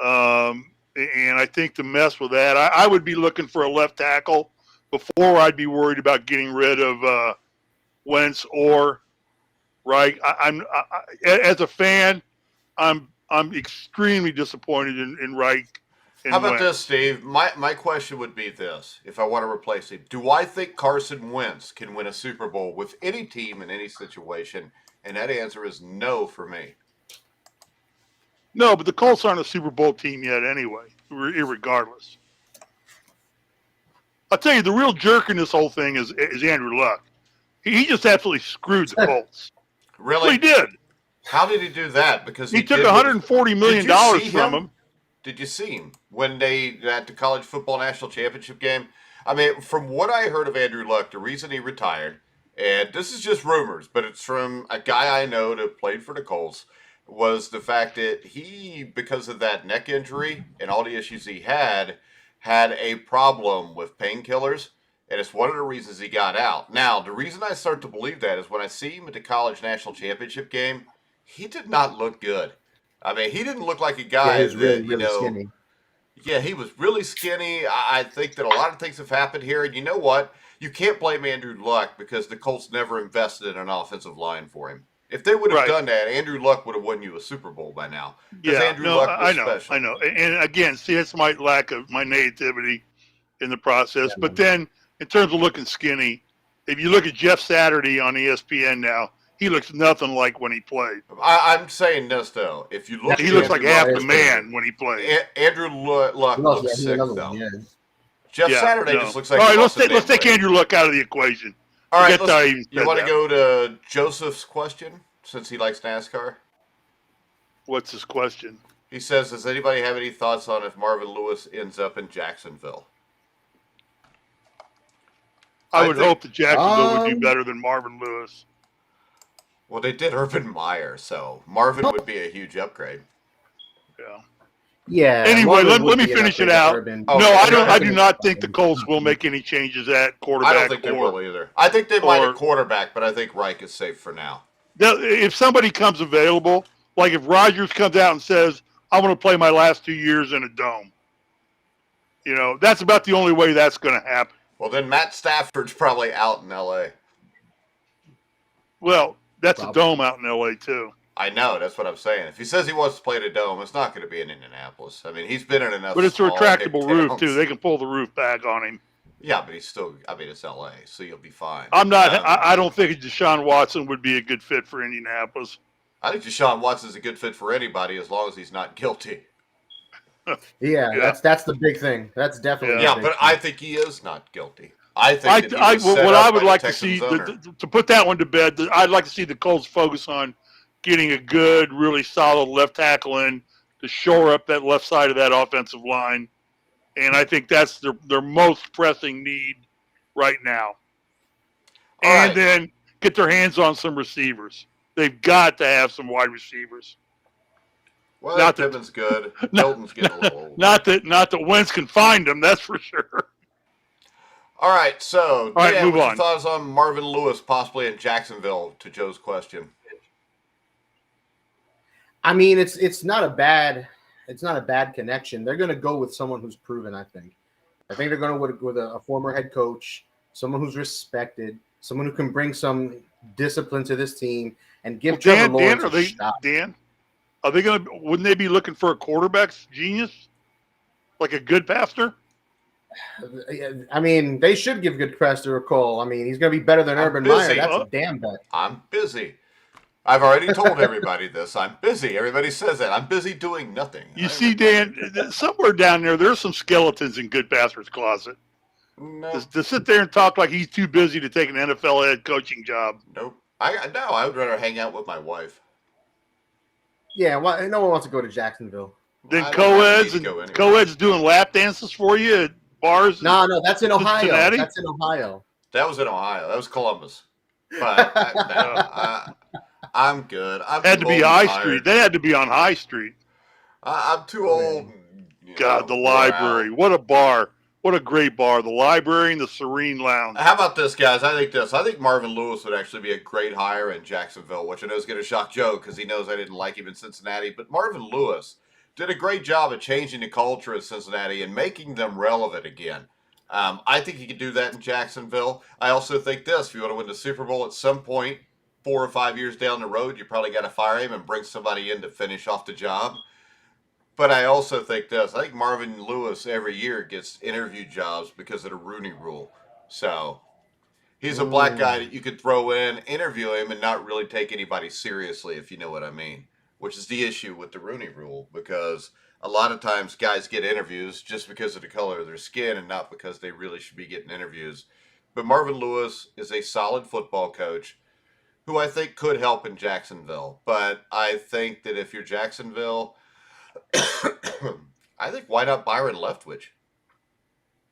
And I think to mess with that, I would be looking for a left tackle before I'd be worried about getting rid of Wentz or Reich. As a fan, I'm extremely disappointed in Reich. How about this, Steve? My question would be this: if I want to replace him, do I think Carson Wentz can win a Super Bowl with any team in any situation? And that answer is no for me. No, but the Colts aren't a Super Bowl team yet anyway, irregardless. I'll tell you, the real jerk in this whole thing is Andrew Luck. He just absolutely screwed the Colts. Really? Well, he did. How did he do that? Because he took $140 million from him. Did you see him when they at the college football national championship game? I mean, from what I heard of Andrew Luck, the reason he retired, and this is just rumors, but it's from a guy I know that played for the Colts, was the fact that he, because of that neck injury and all the issues he had a problem with painkillers, and it's one of the reasons he got out. Now, the reason I start to believe that is when I see him at the college national championship game, he did not look good. I mean, he didn't look like a guy that, really skinny. Yeah, he was really skinny. I think that a lot of things have happened here. And you know what? You can't blame Andrew Luck because the Colts never invested in an offensive line for him. If they would have done that, Andrew Luck would have won you a Super Bowl by now. Yeah, Andrew Luck was special. I know. And again, see, that's my lack of my nativity in the process. But then, in terms of looking skinny, if you look at Jeff Saturday on ESPN now, he looks nothing like when he played. I'm saying this, though. If you look, he looks like half the man when he played. Andrew Luck looks sick, though. Jeff Saturday just looks like. All right, let's take Andrew Luck out of the equation. All right, you want to go to Joseph's question since he likes NASCAR? What's his question? He says, does anybody have any thoughts on if Marvin Lewis ends up in Jacksonville? I would hope that Jacksonville would do Um, better than Marvin Lewis. Well, they did Urban Meyer, so Marvin would be a huge upgrade. Yeah. Yeah. Anyway, Marvin let would me be an finish it upgrade to out. Urban. Oh, No, okay. I don't. I do Urban not is think the fine. Colts will make any changes at quarterback. I don't think they will either. I think they might at quarterback, but I think Reich is safe for now. If somebody comes available, like if Rodgers comes out and says, "I want to play my last 2 years in a dome," that's about the only way that's going to happen. Well, then Matt Stafford's probably out in L.A. Well, that's Probably. a dome out in L.A. too. I know, that's what I'm saying. If he says he wants to play at a dome, it's not going to be in Indianapolis. I mean, he's been in enough. But it's a small retractable hick roof towns. too. They can pull the roof back on him. Yeah, but he's still. I mean, it's L.A., so you'll be fine. I'm not. I don't think Deshaun Watson would be a good fit for Indianapolis. I think Deshaun Watson's a good fit for anybody as long as he's not guilty. Yeah, that's the big thing. That's definitely Yeah, the big but thing. I think he is not guilty. I think that he was set what up I would by like the to see Texans' to put that one to bed. I'd like to see the Colts focus on getting a good, really solid left tackle in to shore up that left side of that offensive line, and I think that's their most pressing need right now. All And right. then get their hands on some receivers. They've got to have some wide receivers. Well, Not that- Pittman's good. Hilton's getting a little old. Not that Wentz can find them, that's for sure. All right, so All right, Dan, move what's your on. thoughts on Marvin Lewis possibly in Jacksonville? To Joe's question. I mean, it's not a bad connection. They're going to go with someone who's proven. I think they're going to with a former head coach, someone who's respected, someone who can bring some discipline to this team and give Trevor Lawrence a shot. Dan, wouldn't they be looking for a quarterback's genius? Like a Goodpaster? I mean, they should give Goodpaster a call. I mean, he's going to be better than Urban Meyer. That's a damn bet. I'm busy. I've already told everybody this. I'm busy. Everybody says that. I'm busy doing nothing. You see, Dan, somewhere down there's some skeletons in Goodpaster's closet. No. To sit there and talk like he's too busy to take an NFL head coaching job. Nope. I would rather hang out with my wife. Yeah, well, no one wants to go to Jacksonville. Then I don't have co-eds to and go anywhere. co-eds doing lap dances for you at bars. No, that's in Ohio. Cincinnati? That's in Ohio. That was in Ohio. That was Columbus. But I'm good. Had to be High Street. They had to be on High Street. I'm too old. God, the library. What a bar. What a great bar. The library and the Serene Lounge. How about this, guys? I think Marvin Lewis would actually be a great hire in Jacksonville, which I know is going to shock Joe because he knows I didn't like him in Cincinnati. But Marvin Lewis did a great job of changing the culture of Cincinnati and making them relevant again. I think he could do that in Jacksonville. I also think this, if you want to win the Super Bowl at some point, 4 or 5 years down the road, you probably got to fire him and bring somebody in to finish off the job. But I also think this. I think Marvin Lewis every year gets interview jobs because of the Rooney Rule. So he's a black guy that you could throw in, interview him, and not really take anybody seriously, if you know what I mean, which is the issue with the Rooney Rule, because a lot of times guys get interviews just because of the color of their skin and not because they really should be getting interviews. But Marvin Lewis is a solid football coach who I think could help in Jacksonville. But I think that if you're Jacksonville, I think why not Byron Leftwich?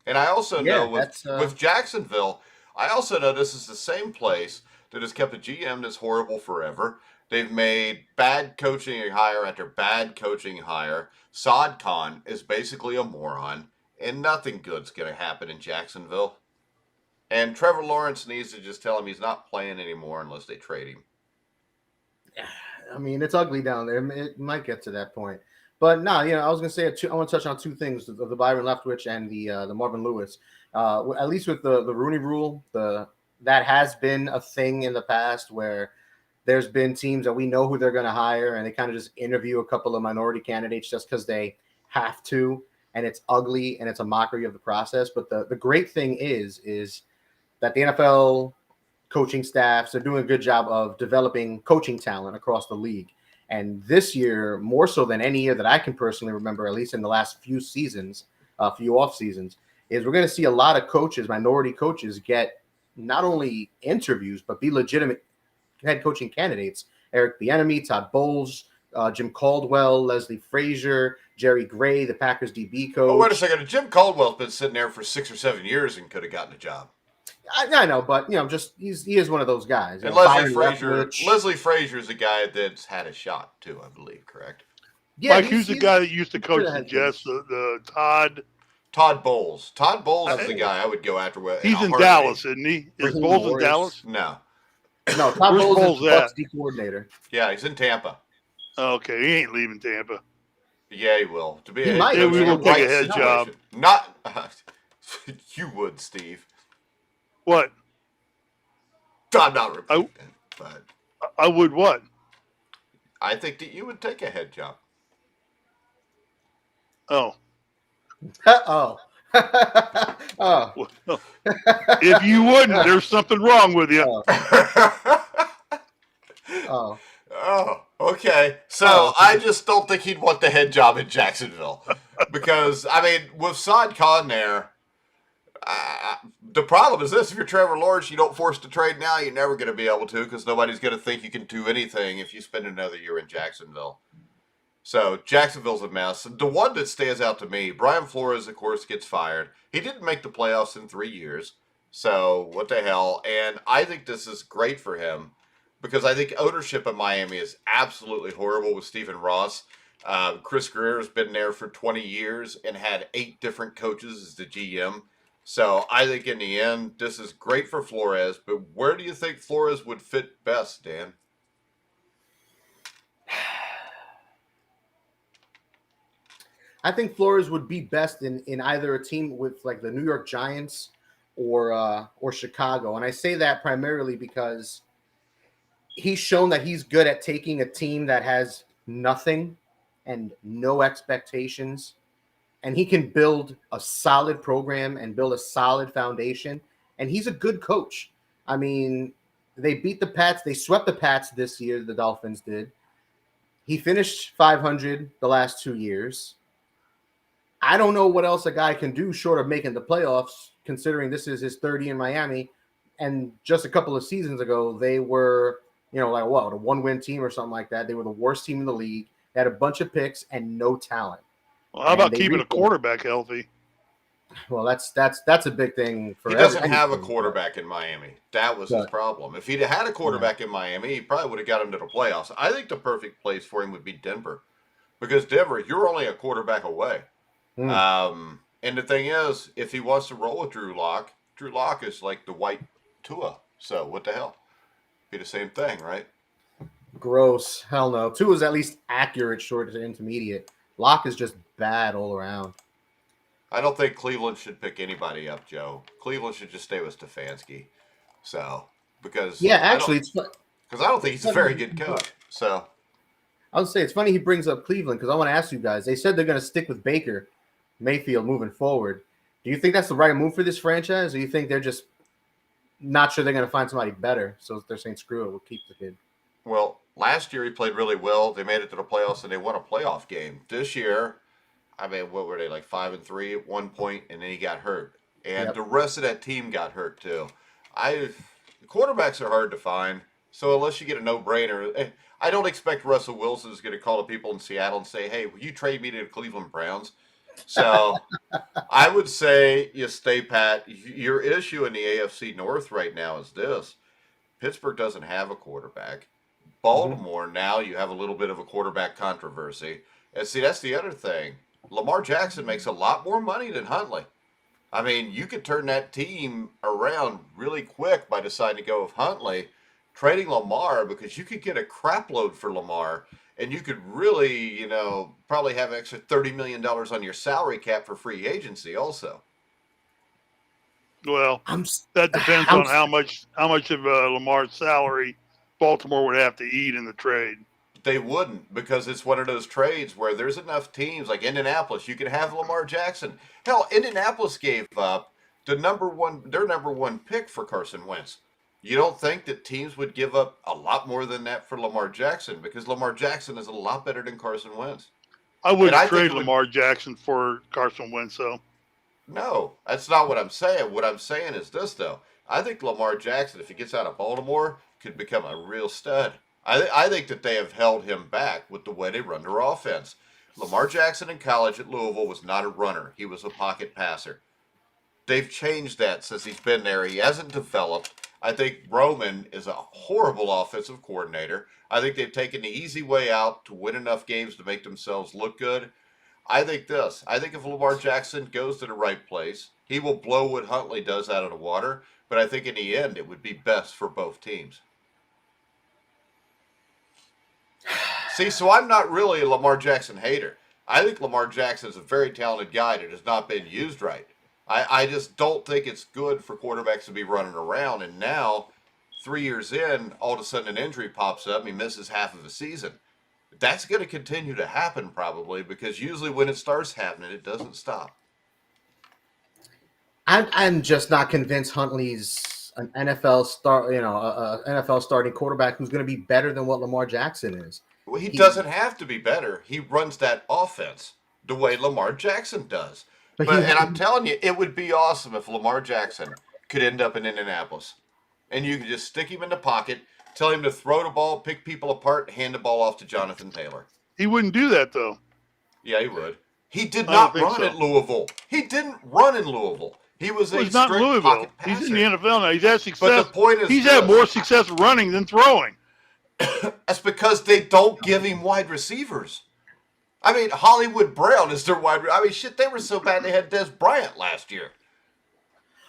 And I also know with Jacksonville, I also know this is the same place that has kept a GM that's horrible forever. They've made bad coaching hire after bad coaching hire. Saad Khan is basically a moron, and nothing good's going to happen in Jacksonville. And Trevor Lawrence needs to just tell him he's not playing anymore unless they trade him. I mean, it's ugly down there. It might get to that point. But no, I was going to say I want to touch on two things: the Byron Leftwich and the Marvin Lewis. At least with the Rooney Rule, that has been a thing in the past where there's been teams that we know who they're going to hire, and they kind of just interview a couple of minority candidates just because they have to, and it's ugly and it's a mockery of the process. But the great thing is that the NFL coaching staffs are doing a good job of developing coaching talent across the league. And this year, more so than any year that I can personally remember, at least in the last few seasons, few off seasons, is we're going to see a lot of coaches, minority coaches, get not only interviews, but be legitimate head coaching candidates. Eric Bieniemy, Todd Bowles, Jim Caldwell, Leslie Frazier, Jerry Gray, the Packers DB coach. Oh, wait a second. Jim Caldwell's been sitting there for 6 or 7 years and could have gotten a job. I know, but just he is one of those guys. And Byron Leftwich. Leslie Frazier is a guy that's had a shot too, I believe. Correct? Yeah, Mike, who's the guy that used to coach the Jets? The Todd. Todd Bowles. Todd Bowles is the guy I would go after. He's in Dallas, isn't he? Is Bowles in Dallas? No. No, Todd Bowles is the Bucs D coordinator. Yeah, he's in Tampa. Okay, he ain't leaving Tampa. Yeah, he will. He might. We will take a head job. Not you would, Steve. What? I'm not repeating it, but I would what? I think that you would take a head job. Oh. Oh. Oh. Well, if you wouldn't, there's something wrong with you. Oh. Oh, okay. So I just don't think he'd want the head job in Jacksonville because, I mean, with Saad Khan there, the problem is this: if you're Trevor Lawrence, you don't force the trade now, you're never going to be able to because nobody's going to think you can do anything if you spend another year in Jacksonville. So Jacksonville's a mess. The one that stands out to me, Brian Flores, of course, gets fired. He didn't make the playoffs in 3 years. So what the hell? And I think this is great for him because I think ownership in Miami is absolutely horrible with Stephen Ross. Chris Greer has been there for 20 years and had 8 different coaches as the GM. So I think in the end, this is great for Flores. But where do you think Flores would fit best, Dan? I think Flores would be best in either a team with like the New York Giants or Chicago. And I say that primarily because he's shown that he's good at taking a team that has nothing and no expectations, and he can build a solid program and build a solid foundation. And he's a good coach. I mean, they beat the Pats. They swept the Pats this year, the Dolphins did. He finished 500 the last 2 years. I don't know what else a guy can do short of making the playoffs, considering this is his 30 in Miami. And just a couple of seasons ago, they were, a 1-win team or something like that. They were the worst team in the league. They had a bunch of picks and no talent. Well, how about keeping a quarterback healthy? Well, that's a big thing for He doesn't have a quarterback in Miami. That was his problem. If he'd had a quarterback in Miami, he probably would have got him to the playoffs. I think the perfect place for him would be Denver. Because Denver, you're only a quarterback away. And the thing is, if he wants to roll with Drew Lock is like the white Tua. So what the hell? Be the same thing, right? Gross. Hell no. Tua's at least accurate short to intermediate. Lock is just bad all around. I don't think Cleveland should pick anybody up, Joe. Cleveland should just stay with Stefanski. So, because it's fun. Because I don't think he's a very good coach. So, I would say it's funny he brings up Cleveland because I want to ask you guys. They said they're going to stick with Baker Mayfield moving forward. Do you think that's the right move for this franchise, or do you think they're just not sure they're going to find somebody better? So they're saying, screw it, we'll keep the kid. Well, last year he played really well. They made it to the playoffs and they won a playoff game. This year, I mean, what were they, like 5-3 at one point, and then he got hurt. And the rest of that team got hurt too. Quarterbacks are hard to find. So unless you get a no-brainer, I don't expect Russell Wilson is going to call the people in Seattle and say, hey, will you trade me to the Cleveland Browns? So I would say you stay pat. Your issue in the AFC North right now is this. Pittsburgh doesn't have a quarterback. Baltimore, now you have a little bit of a quarterback controversy. And see, that's the other thing. Lamar Jackson makes a lot more money than Huntley. I mean, you could turn that team around really quick by deciding to go with Huntley, trading Lamar, because you could get a crap load for Lamar, and you could really, probably have an extra $30 million on your salary cap for free agency also. Well, that depends on how much of Lamar's salary Baltimore would have to eat in the trade. They wouldn't, because it's one of those trades where there's enough teams like Indianapolis. You could have Lamar Jackson. Hell, Indianapolis gave up their number one pick for Carson Wentz. You don't think that teams would give up a lot more than that for Lamar Jackson, because Lamar Jackson is a lot better than Carson Wentz. I wouldn't trade Lamar Jackson for Carson Wentz, though. No, that's not what I'm saying. What I'm saying is this, though. I think Lamar Jackson, if he gets out of Baltimore, could become a real stud. I think that they have held him back with the way they run their offense. Lamar Jackson in college at Louisville was not a runner. He was a pocket passer. They've changed that since he's been there. He hasn't developed. I think Roman is a horrible offensive coordinator. I think they've taken the easy way out to win enough games to make themselves look good. I think this. I think if Lamar Jackson goes to the right place, he will blow what Huntley does out of the water. But I think in the end, it would be best for both teams. See, so I'm not really a Lamar Jackson hater. I think Lamar Jackson is a very talented guy that has not been used right. I just don't think it's good for quarterbacks to be running around. And now, 3 years in, all of a sudden an injury pops up and he misses half of a season. That's going to continue to happen probably because usually when it starts happening, it doesn't stop. I'm just not convinced Huntley's an NFL star, NFL starting quarterback who's going to be better than what Lamar Jackson is. Well, he doesn't have to be better. He runs that offense the way Lamar Jackson does. And I'm telling you, it would be awesome if Lamar Jackson could end up in Indianapolis. And you could just stick him in the pocket, tell him to throw the ball, pick people apart, and hand the ball off to Jonathan Taylor. He wouldn't do that, though. Yeah, he would. He did not run at Louisville. He didn't run in Louisville. He was a he's not in Louisville. He's in the NFL now. He's had success. But the point is, he's had more success running than throwing. That's because they don't give him wide receivers. I mean, Hollywood Brown is their wide. I mean, shit, they were so bad they had Des Bryant last year.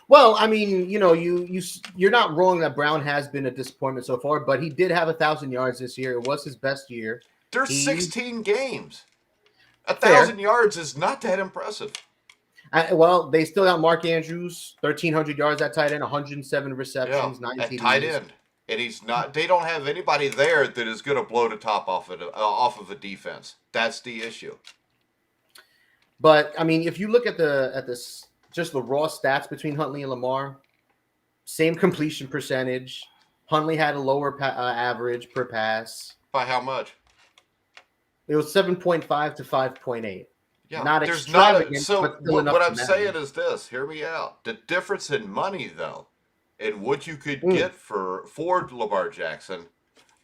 Well, I mean, you're not wrong that Brown has been a disappointment so far, but he did have 1,000 yards this year. It was his best year. There's 16 games. 1,000 yards is not that impressive. Well, they still got Mark Andrews, 1,300 yards at tight end, 107 receptions, 9 at TDs. tight end. And he's not. They don't have anybody there that is going to blow the top off of a defense. That's the issue. But I mean, if you look at this, just the raw stats between Huntley and Lamar, same completion percentage. Huntley had a lower average per pass. By how much? It was 7.5 to 5.8. Yeah, not there's extravagant, not. So but still enough what I'm to saying is this. Hear me out. The difference in money, though, and what you could get for Lamar Jackson,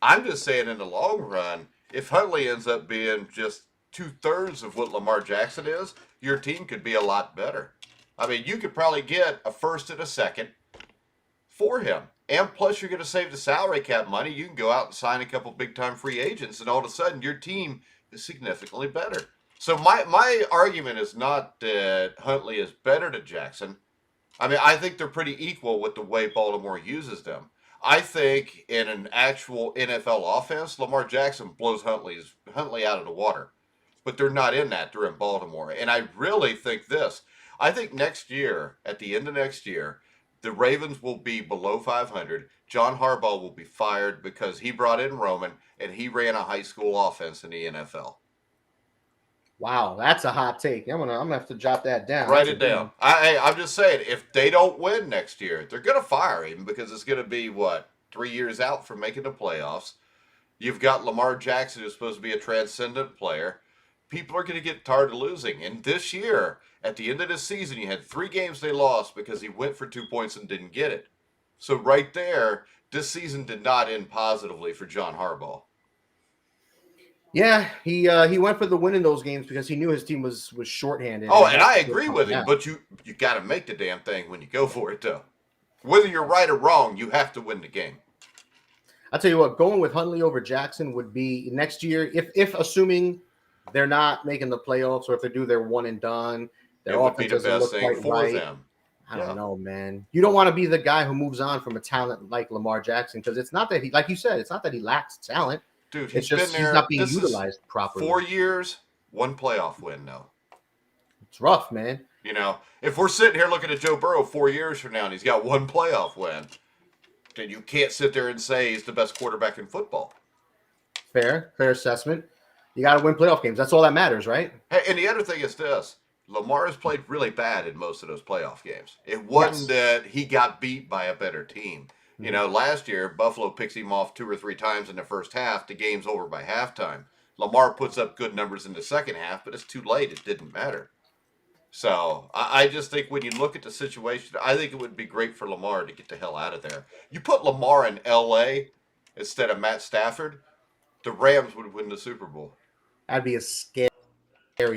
I'm just saying in the long run, if Huntley ends up being just 2/3 of what Lamar Jackson is, your team could be a lot better. I mean, you could probably get a first and a second for him. And plus, you're going to save the salary cap money. You can go out and sign a couple big-time free agents, and all of a sudden, your team is significantly better. So my argument is not that Huntley is better than Jackson. I mean, I think they're pretty equal with the way Baltimore uses them. I think in an actual NFL offense, Lamar Jackson blows Huntley out of the water. But they're not in that. They're in Baltimore. And I really think this. I think next year, at the end of next year, the Ravens will be below 500. John Harbaugh will be fired because he brought in Roman and he ran a high school offense in the NFL. Wow, that's a hot take. I'm gonna have to jot that down. Write it down. I'm just saying, if they don't win next year, they're gonna fire him because it's gonna be 3 years out from making the playoffs. You've got Lamar Jackson, who's supposed to be a transcendent player. People are gonna get tired of losing. And this year, at the end of this season, you had 3 games they lost because he went for 2 points and didn't get it. So right there, this season did not end positively for John Harbaugh. Yeah, he went for the win in those games because he knew his team was shorthanded. Oh, and I agree with him, but you got to make the damn thing when you go for it, though. Whether you're right or wrong, you have to win the game. I'll tell you what, going with Huntley over Jackson would be next year, if assuming they're not making the playoffs or if they do, they're one and done. Their offense doesn't look quite right. Them. I don't know, man. You don't want to be the guy who moves on from a talent like Lamar Jackson because it's not that he, like you said, it's not that he lacks talent. Dude, it's just he's not being utilized properly. 4 years, 1 playoff win, though. It's rough, man. You know, if we're sitting here looking at Joe Burrow 4 years from now and he's got 1 playoff win, then you can't sit there and say he's the best quarterback in football. Fair assessment. You got to win playoff games. That's all that matters, right? Hey, and the other thing is this. Lamar has played really bad in most of those playoff games. It wasn't that he got beat by a better team. You know, last year, Buffalo picks him off 2 or 3 times in the first half. The game's over by halftime. Lamar puts up good numbers in the second half, but it's too late. It didn't matter. So I just think when you look at the situation, I think it would be great for Lamar to get the hell out of there. You put Lamar in L.A. instead of Matt Stafford, the Rams would win the Super Bowl. That'd be a scary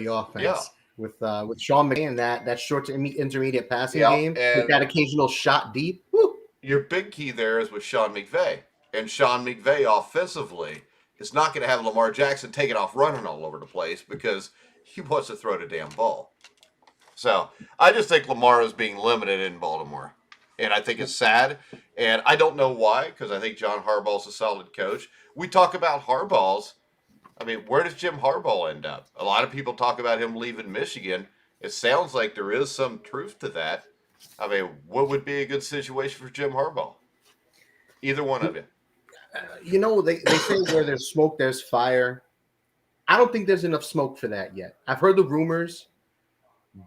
offense. Yeah. with Sean McVay and that short to intermediate passing Yeah, game with and that occasional shot deep. Woo. your big key there is with Sean McVay. And Sean McVay offensively is not going to have Lamar Jackson taking off running all over the place because he wants to throw the damn ball. So I just think Lamar is being limited in Baltimore. And I think it's sad. And I don't know why, because I think John Harbaugh's a solid coach. We talk about Harbaugh's. I mean, where does Jim Harbaugh end up? A lot of people talk about him leaving Michigan. It sounds like there is some truth to that. I mean, what would be a good situation for Jim Harbaugh? Either one of you. You know, they say where there's smoke, there's fire. I don't think there's enough smoke for that yet. I've heard the rumors,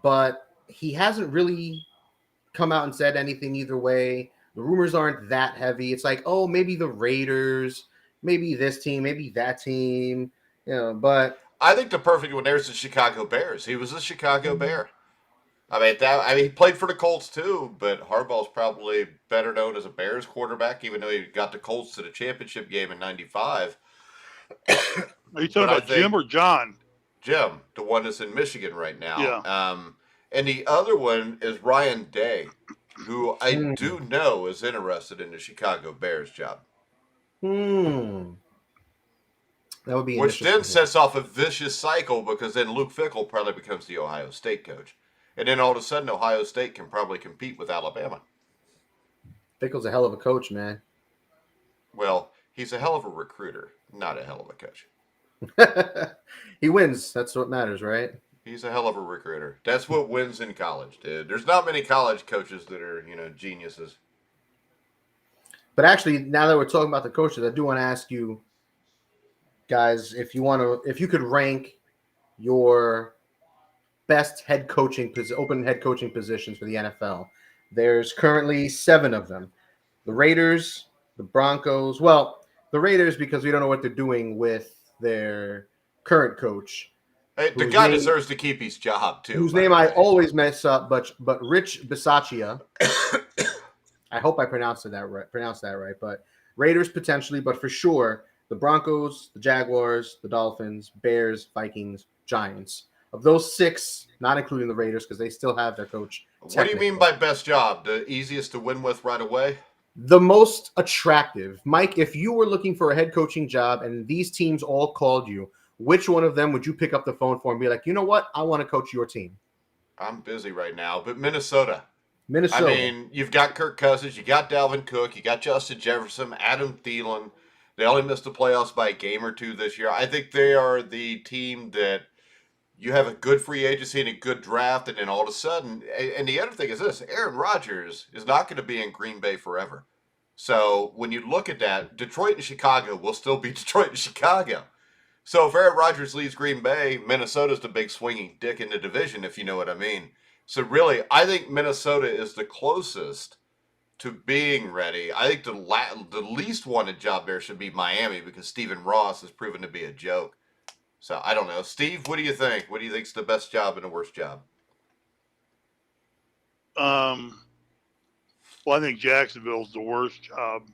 but he hasn't really come out and said anything either way. The rumors aren't that heavy. It's like, oh, maybe the Raiders, maybe this team, maybe that team, but I think the perfect one there is the Chicago Bears. He was a Chicago Bear. I mean, he played for the Colts too, but Harbaugh's probably better known as a Bears quarterback, even though he got the Colts to the championship game in '95. Are you talking about Jim or John? Jim, the one that's in Michigan right now. Yeah. And the other one is Ryan Day, who I do know is interested in the Chicago Bears job. That would be which then sets off a vicious cycle because then Luke Fickell probably becomes the Ohio State coach. And then all of a sudden, Ohio State can probably compete with Alabama. Fickell's a hell of a coach, man. Well, he's a hell of a recruiter, not a hell of a coach. He wins. That's what matters, right? He's a hell of a recruiter. That's what wins in college, dude. There's not many college coaches that are, geniuses. But actually, now that we're talking about the coaches, I do want to ask you guys if you could rank your best open head coaching positions for the NFL. There's currently 7 of them. The Raiders, the Broncos. Well, the Raiders because we don't know what they're doing with their current coach. Hey, the guy deserves to keep his job too. Whose name I always mess up, but Rich Bisaccia. I hope I pronounced that right. But Raiders potentially, but for sure the Broncos, the Jaguars, the Dolphins, Bears, Vikings, Giants. Of those 6, not including the Raiders, because they still have their coach. What do you mean by best job? The easiest to win with right away? The most attractive. Mike, if you were looking for a head coaching job and these teams all called you, which one of them would you pick up the phone for and be like, you know what? I want to coach your team. I'm busy right now, but Minnesota. Minnesota. I mean, you've got Kirk Cousins, you got Dalvin Cook, you got Justin Jefferson, Adam Thielen. They only missed the playoffs by a game or 2 this year. I think they are the team that you have a good free agency and a good draft, and then all of a sudden, and the other thing is this, Aaron Rodgers is not going to be in Green Bay forever. So when you look at that, Detroit and Chicago will still be Detroit and Chicago. So if Aaron Rodgers leaves Green Bay, Minnesota's the big swinging dick in the division, if you know what I mean. So really, I think Minnesota is the closest to being ready. I think the least wanted job there should be Miami because Stephen Ross has proven to be a joke. So, I don't know. Steve, what do you think? What do you think is the best job and the worst job? Well, I think Jacksonville's the worst job.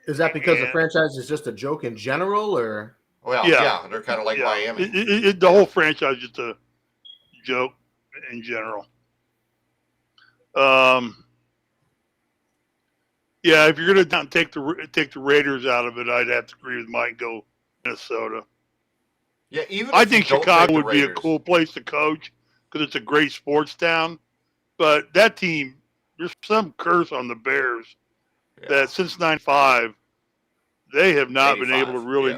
Is that because the franchise is just a joke in general, or? Well, yeah they're kind of like Miami. The whole franchise is just a joke in general. Yeah, if you're going to take the Raiders out of it, I'd have to agree with Mike. Go Minnesota. Yeah, I think Chicago would be a cool place to coach because it's a great sports town. But that team, there's some curse on the Bears that since '95, they have not been able to really.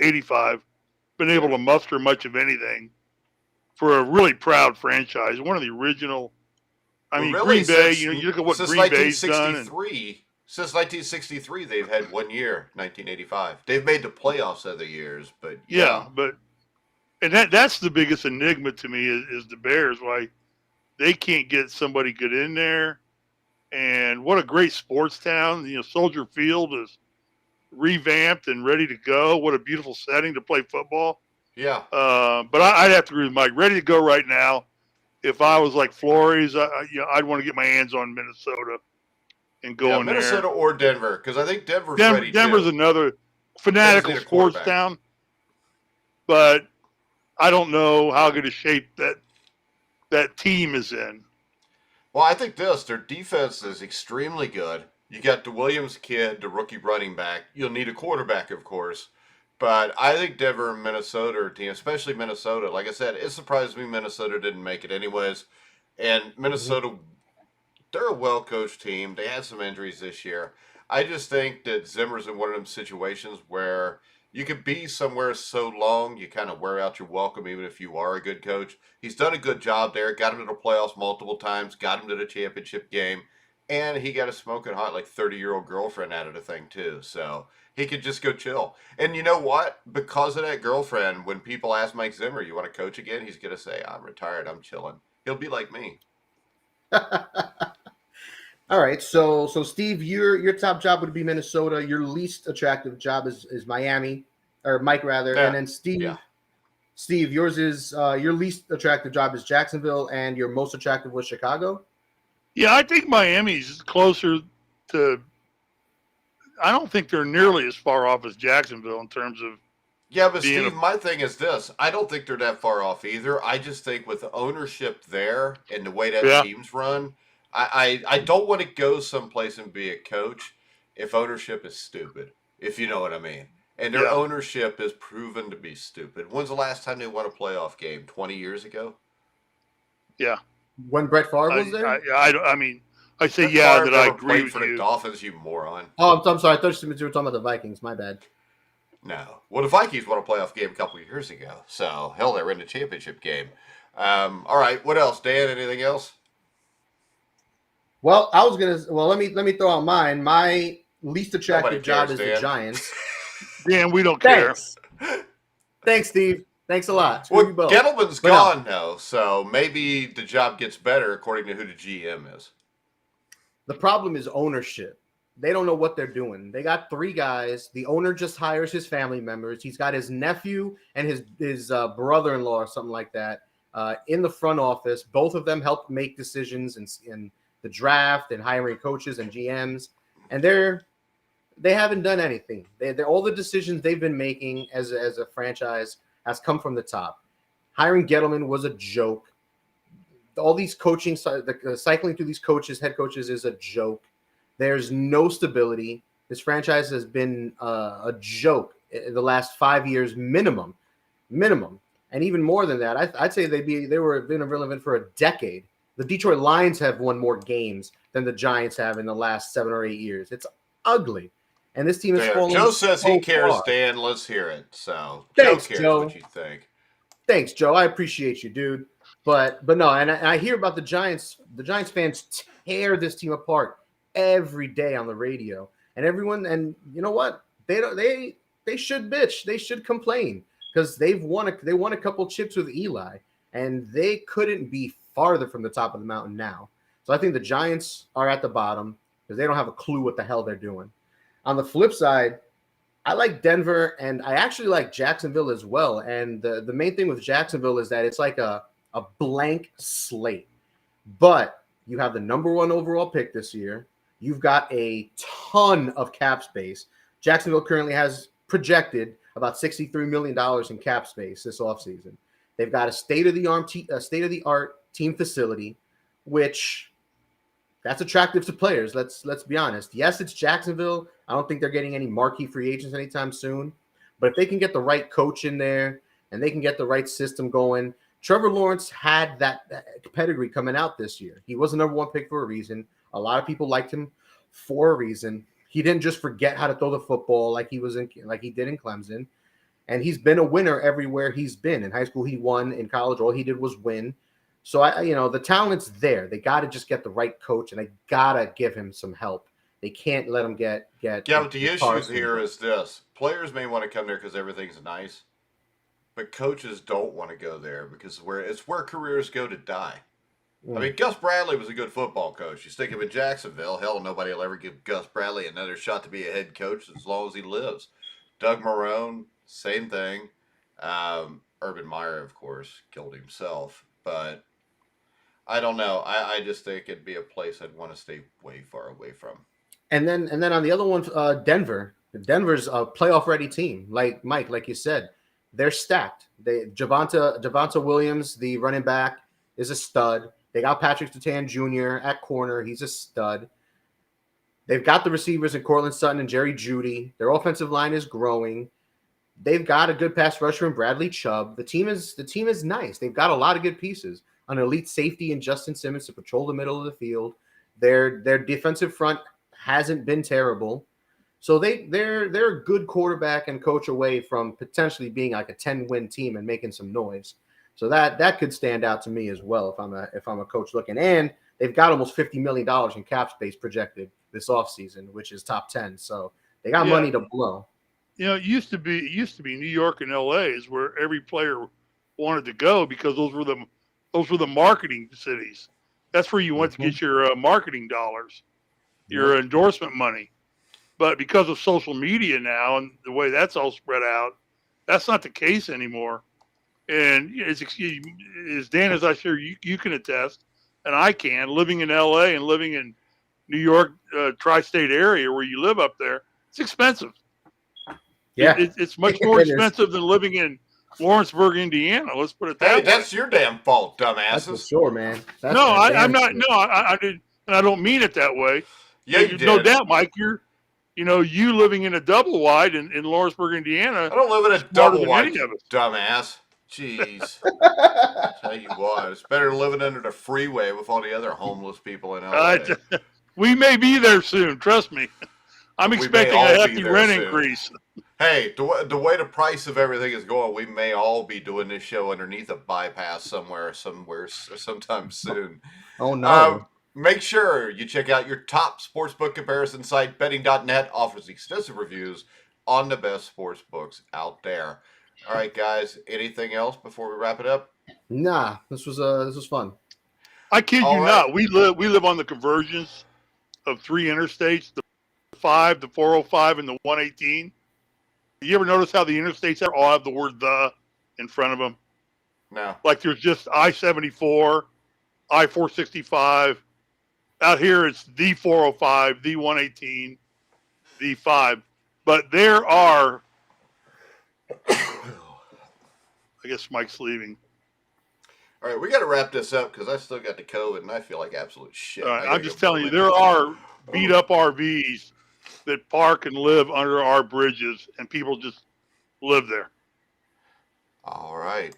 85, been able to muster much of anything for a really proud franchise. One of the original. I mean, really, Green Bay, you look at what Green Bay's done. Since 1963, they've had 1 year, 1985. They've made the playoffs other years, but and that's the biggest enigma to me is the Bears, why they can't get somebody good in there. And what a great sports town. Soldier Field is revamped and ready to go. What a beautiful setting to play football. Yeah. But I'd have to agree with Mike. Ready to go right now. If I was like Flores, I'd want to get my hands on Minnesota and go in there. Minnesota or Denver, because I think Denver's ready Denver's too. another fanatical sports town. but I don't know how good a shape that team is in. Well, I think their defense is extremely good. You got the Williams kid, the rookie running back. You'll need a quarterback, of course. But I think Denver and Minnesota are a team, especially Minnesota. Like I said, it surprised me Minnesota didn't make it anyways. And Minnesota, they're a well-coached team. They had some injuries this year. I just think that Zimmer's in one of them situations where you could be somewhere so long, you kind of wear out your welcome, even if you are a good coach. He's done a good job there. Got him to the playoffs multiple times. Got him to the championship game. And he got a smoking hot, like 30-year-old girlfriend out of the thing, too. So he could just go chill. And you know what? Because of that girlfriend, when people ask Mike Zimmer, you want to coach again? He's going to say, I'm retired. I'm chilling. He'll be like me. All right, so Steve, your top job would be Minnesota. Your least attractive job is Miami, or Mike rather, Yeah. and then Steve, yours is your least attractive job is Jacksonville, and your most attractive was Chicago. Yeah, I think Miami's closer to. I don't think they're nearly as far off as Jacksonville in terms of. Yeah, but Steve, my thing is this. I don't think they're that far off either. I just think with the ownership there and the way that team's run, I don't want to go someplace and be a coach if ownership is stupid, if you know what I mean. And their ownership is proven to be stupid. When's the last time they won a playoff game? 20 years ago? Yeah. When Brett Favre was there? I mean, I say Brett yeah Favre that I never agree played with for you. the Dolphins, you moron. Oh, I'm sorry. I thought you were talking about the Vikings. My bad. No. Well, the Vikings won a playoff game a couple of years ago. So, hell, they were in the championship game. All right. What else, Dan? Anything else? Well, let me throw out mine. My least attractive job is the Giants. Dan, we don't care. Thanks, Steve. Thanks a lot. Well, Gettleman's gone now, so maybe the job gets better according to who the GM is. The problem is ownership. They don't know what they're doing. They got 3 guys. The owner just hires his family members. He's got his nephew and his brother-in-law or something like that in the front office. Both of them help make decisions in the draft and hiring coaches and GMs. And they haven't done anything. They're all the decisions they've been making as a franchise has come from the top. Hiring Gettleman was a joke. All these coaching, cycling through these head coaches is a joke. There's no stability. This franchise has been a joke in the last 5 years minimum, and even more than that. I'd say they've been irrelevant for a decade. The Detroit Lions have won more games than the Giants have in the last 7 or 8 years. It's ugly, and this team is falling. Joe says he cares, far. Dan. Let's hear it. So Thanks, Joe cares Joe. what you think. Thanks, Joe. I appreciate you, dude. But no, and I hear about the Giants. The Giants fans tear this team apart every day on the radio, and everyone. And you know what? They should bitch. They should complain because they won a couple chips with Eli, and they couldn't be farther from the top of the mountain now. So I think the Giants are at the bottom because they don't have a clue what the hell they're doing. On the flip side, I like Denver, and I actually like Jacksonville as well. And the main thing with Jacksonville is that it's like a blank slate. But you have the number 1 overall pick this year. You've got a ton of cap space. Jacksonville currently has projected about $63 million in cap space this offseason. They've got a state-of-the-art team facility, which that's attractive to players. Let's be honest. Yes, it's Jacksonville. I don't think they're getting any marquee free agents anytime soon. But if they can get the right coach in there and they can get the right system going, Trevor Lawrence had that pedigree coming out this year. He was the number 1 pick for a reason. A lot of people liked him for a reason. He didn't just forget how to throw the football like he did in Clemson. And he's been a winner everywhere he's been. In high school, he won. In college, all he did was win. So the talent's there. They got to just get the right coach, and they got to give him some help. They can't let him get. Yeah, but the issue here is this: players may want to come there because everything's nice, but coaches don't want to go there because it's where careers go to die. I mean, Gus Bradley was a good football coach. You stick him in Jacksonville, hell, nobody will ever give Gus Bradley another shot to be a head coach as long as he lives. Doug Marrone, same thing. Urban Meyer, of course, killed himself, but I don't know. I just think it'd be a place I'd want to stay way far away from. And then on the other one, Denver. Denver's a playoff ready team. Like Mike, like you said, they're stacked. Javonte Williams, the running back, is a stud. They got Patrick Surtain Jr. at corner. He's a stud. They've got the receivers in Cortland Sutton and Jerry Jeudy. Their offensive line is growing. They've got a good pass rusher in Bradley Chubb. The team is nice. They've got a lot of good pieces. An elite safety in Justin Simmons to patrol the middle of the field. Their defensive front hasn't been terrible. So they're a good quarterback and coach away from potentially being like a 10-win team and making some noise. So that could stand out to me as well if I'm a coach looking. And they've got almost $50 million in cap space projected this offseason, which is top 10. So they got money to blow. You know, it used to be New York and LA is where every player wanted to go because those were the marketing cities. That's where you went to get your marketing dollars, your endorsement money. But because of social media now and the way that's all spread out, that's not the case anymore. And as Dan, as I'm sure you can attest, and I can, living in LA and living in New York, tri-state area where you live up there, it's expensive. Yeah, it's much more expensive than living in Lawrenceburg, Indiana. Let's put it that way. That's your damn fault, dumbasses. That's for sure, man. I'm not. No, I did, and I don't mean it that way. Yeah, you did. No doubt, Mike. You living in a double wide in Lawrenceburg, Indiana. I don't live in a double wide, dumbass. Jeez. Tell you what, it's better than living under the freeway with all the other homeless people in LA. We may be there soon. Trust me. I'm expecting a hefty rent increase. Hey, the way the price of everything is going, we may all be doing this show underneath a bypass somewhere, sometime soon. Oh, no. Make sure you check out your top sportsbook comparison site. Betting.net offers extensive reviews on the best sports books out there. All right, guys. Anything else before we wrap it up? Nah, this was fun. I kid you not. We live on the convergence of three interstates: the 5, the 405, and the 118. You ever notice how the interstates all have the word "the" in front of them? No. Like there's just I-74, I-465. Out here it's the 405, the 118, the 5. But there are, I guess Mike's leaving. All right, we got to wrap this up because I still got the COVID and I feel like absolute shit. All right, I'm just telling you, there are beat up RVs that park and live under our bridges, and people just live there. All right.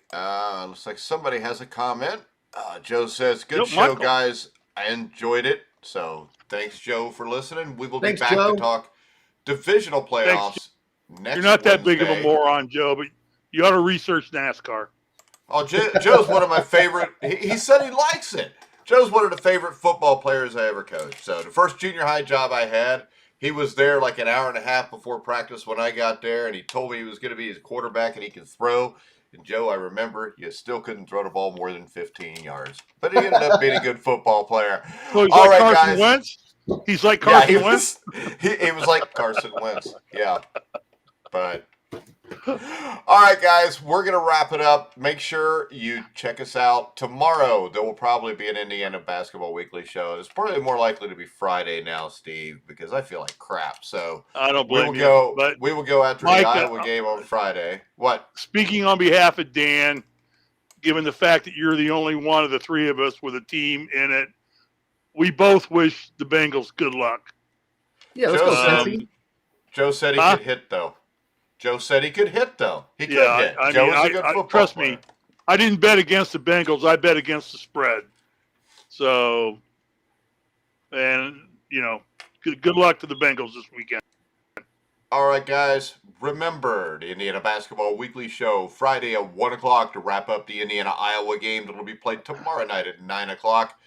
Looks like somebody has a comment. Joe says, good show, Michael. Guys. I enjoyed it. So thanks, Joe, for listening. We will be back Joe. to talk divisional playoffs next You're not that big of a Wednesday. moron, Joe, but you ought to research NASCAR. Oh, Joe's one of my favorite. He said he likes it. Joe's one of the favorite football players I ever coached. So the first junior high job I had, he was there like an hour and a half before practice when I got there, and he told me he was going to be his quarterback and he could throw. And Joe, I remember you still couldn't throw the ball more than 15 yards, but he ended up being a good football player. So he's All like right, Carson guys. Wentz? He's like Carson Wentz? He was like Carson Wentz. Yeah. But all right, guys, we're going to wrap it up. Make sure you check us out tomorrow. There will probably be an Indiana Basketball Weekly show. It's probably more likely to be Friday now, Steve, because I feel like crap. So I don't blame we will go after Mike, the Iowa game on Friday. What? Speaking on behalf of Dan, given the fact that you're the only one of the three of us with a team in it, we both wish the Bengals good luck. Yeah, let's go, Cincy. Joe said he could hit, though. He could hit. He could hit. I Joe mean, is a good football trust player. me, I didn't bet against the Bengals. I bet against the spread. So, and, good luck to the Bengals this weekend. All right, guys. Remember the Indiana Basketball Weekly show Friday at 1 o'clock to wrap up the Indiana-Iowa game that will be played tomorrow night at 9 o'clock.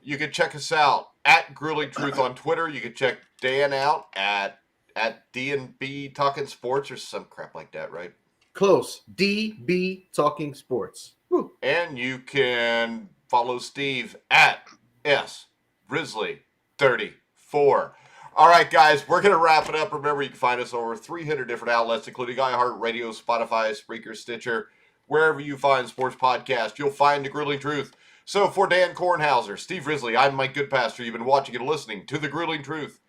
You can check us out at Grueling Truth on Twitter. You can check Dan out at D&B Talking Sports or some crap like that, right? Close. DB Talking Sports. Woo. And you can follow Steve at Risley34. All right, guys, we're going to wrap it up. Remember, you can find us over 300 different outlets, including iHeartRadio, Spotify, Spreaker, Stitcher. Wherever you find sports podcasts, you'll find the Grueling Truth. So for Dan Kornhauser, Steve Risley, I'm Mike Goodpaster. You've been watching and listening to The Grueling Truth.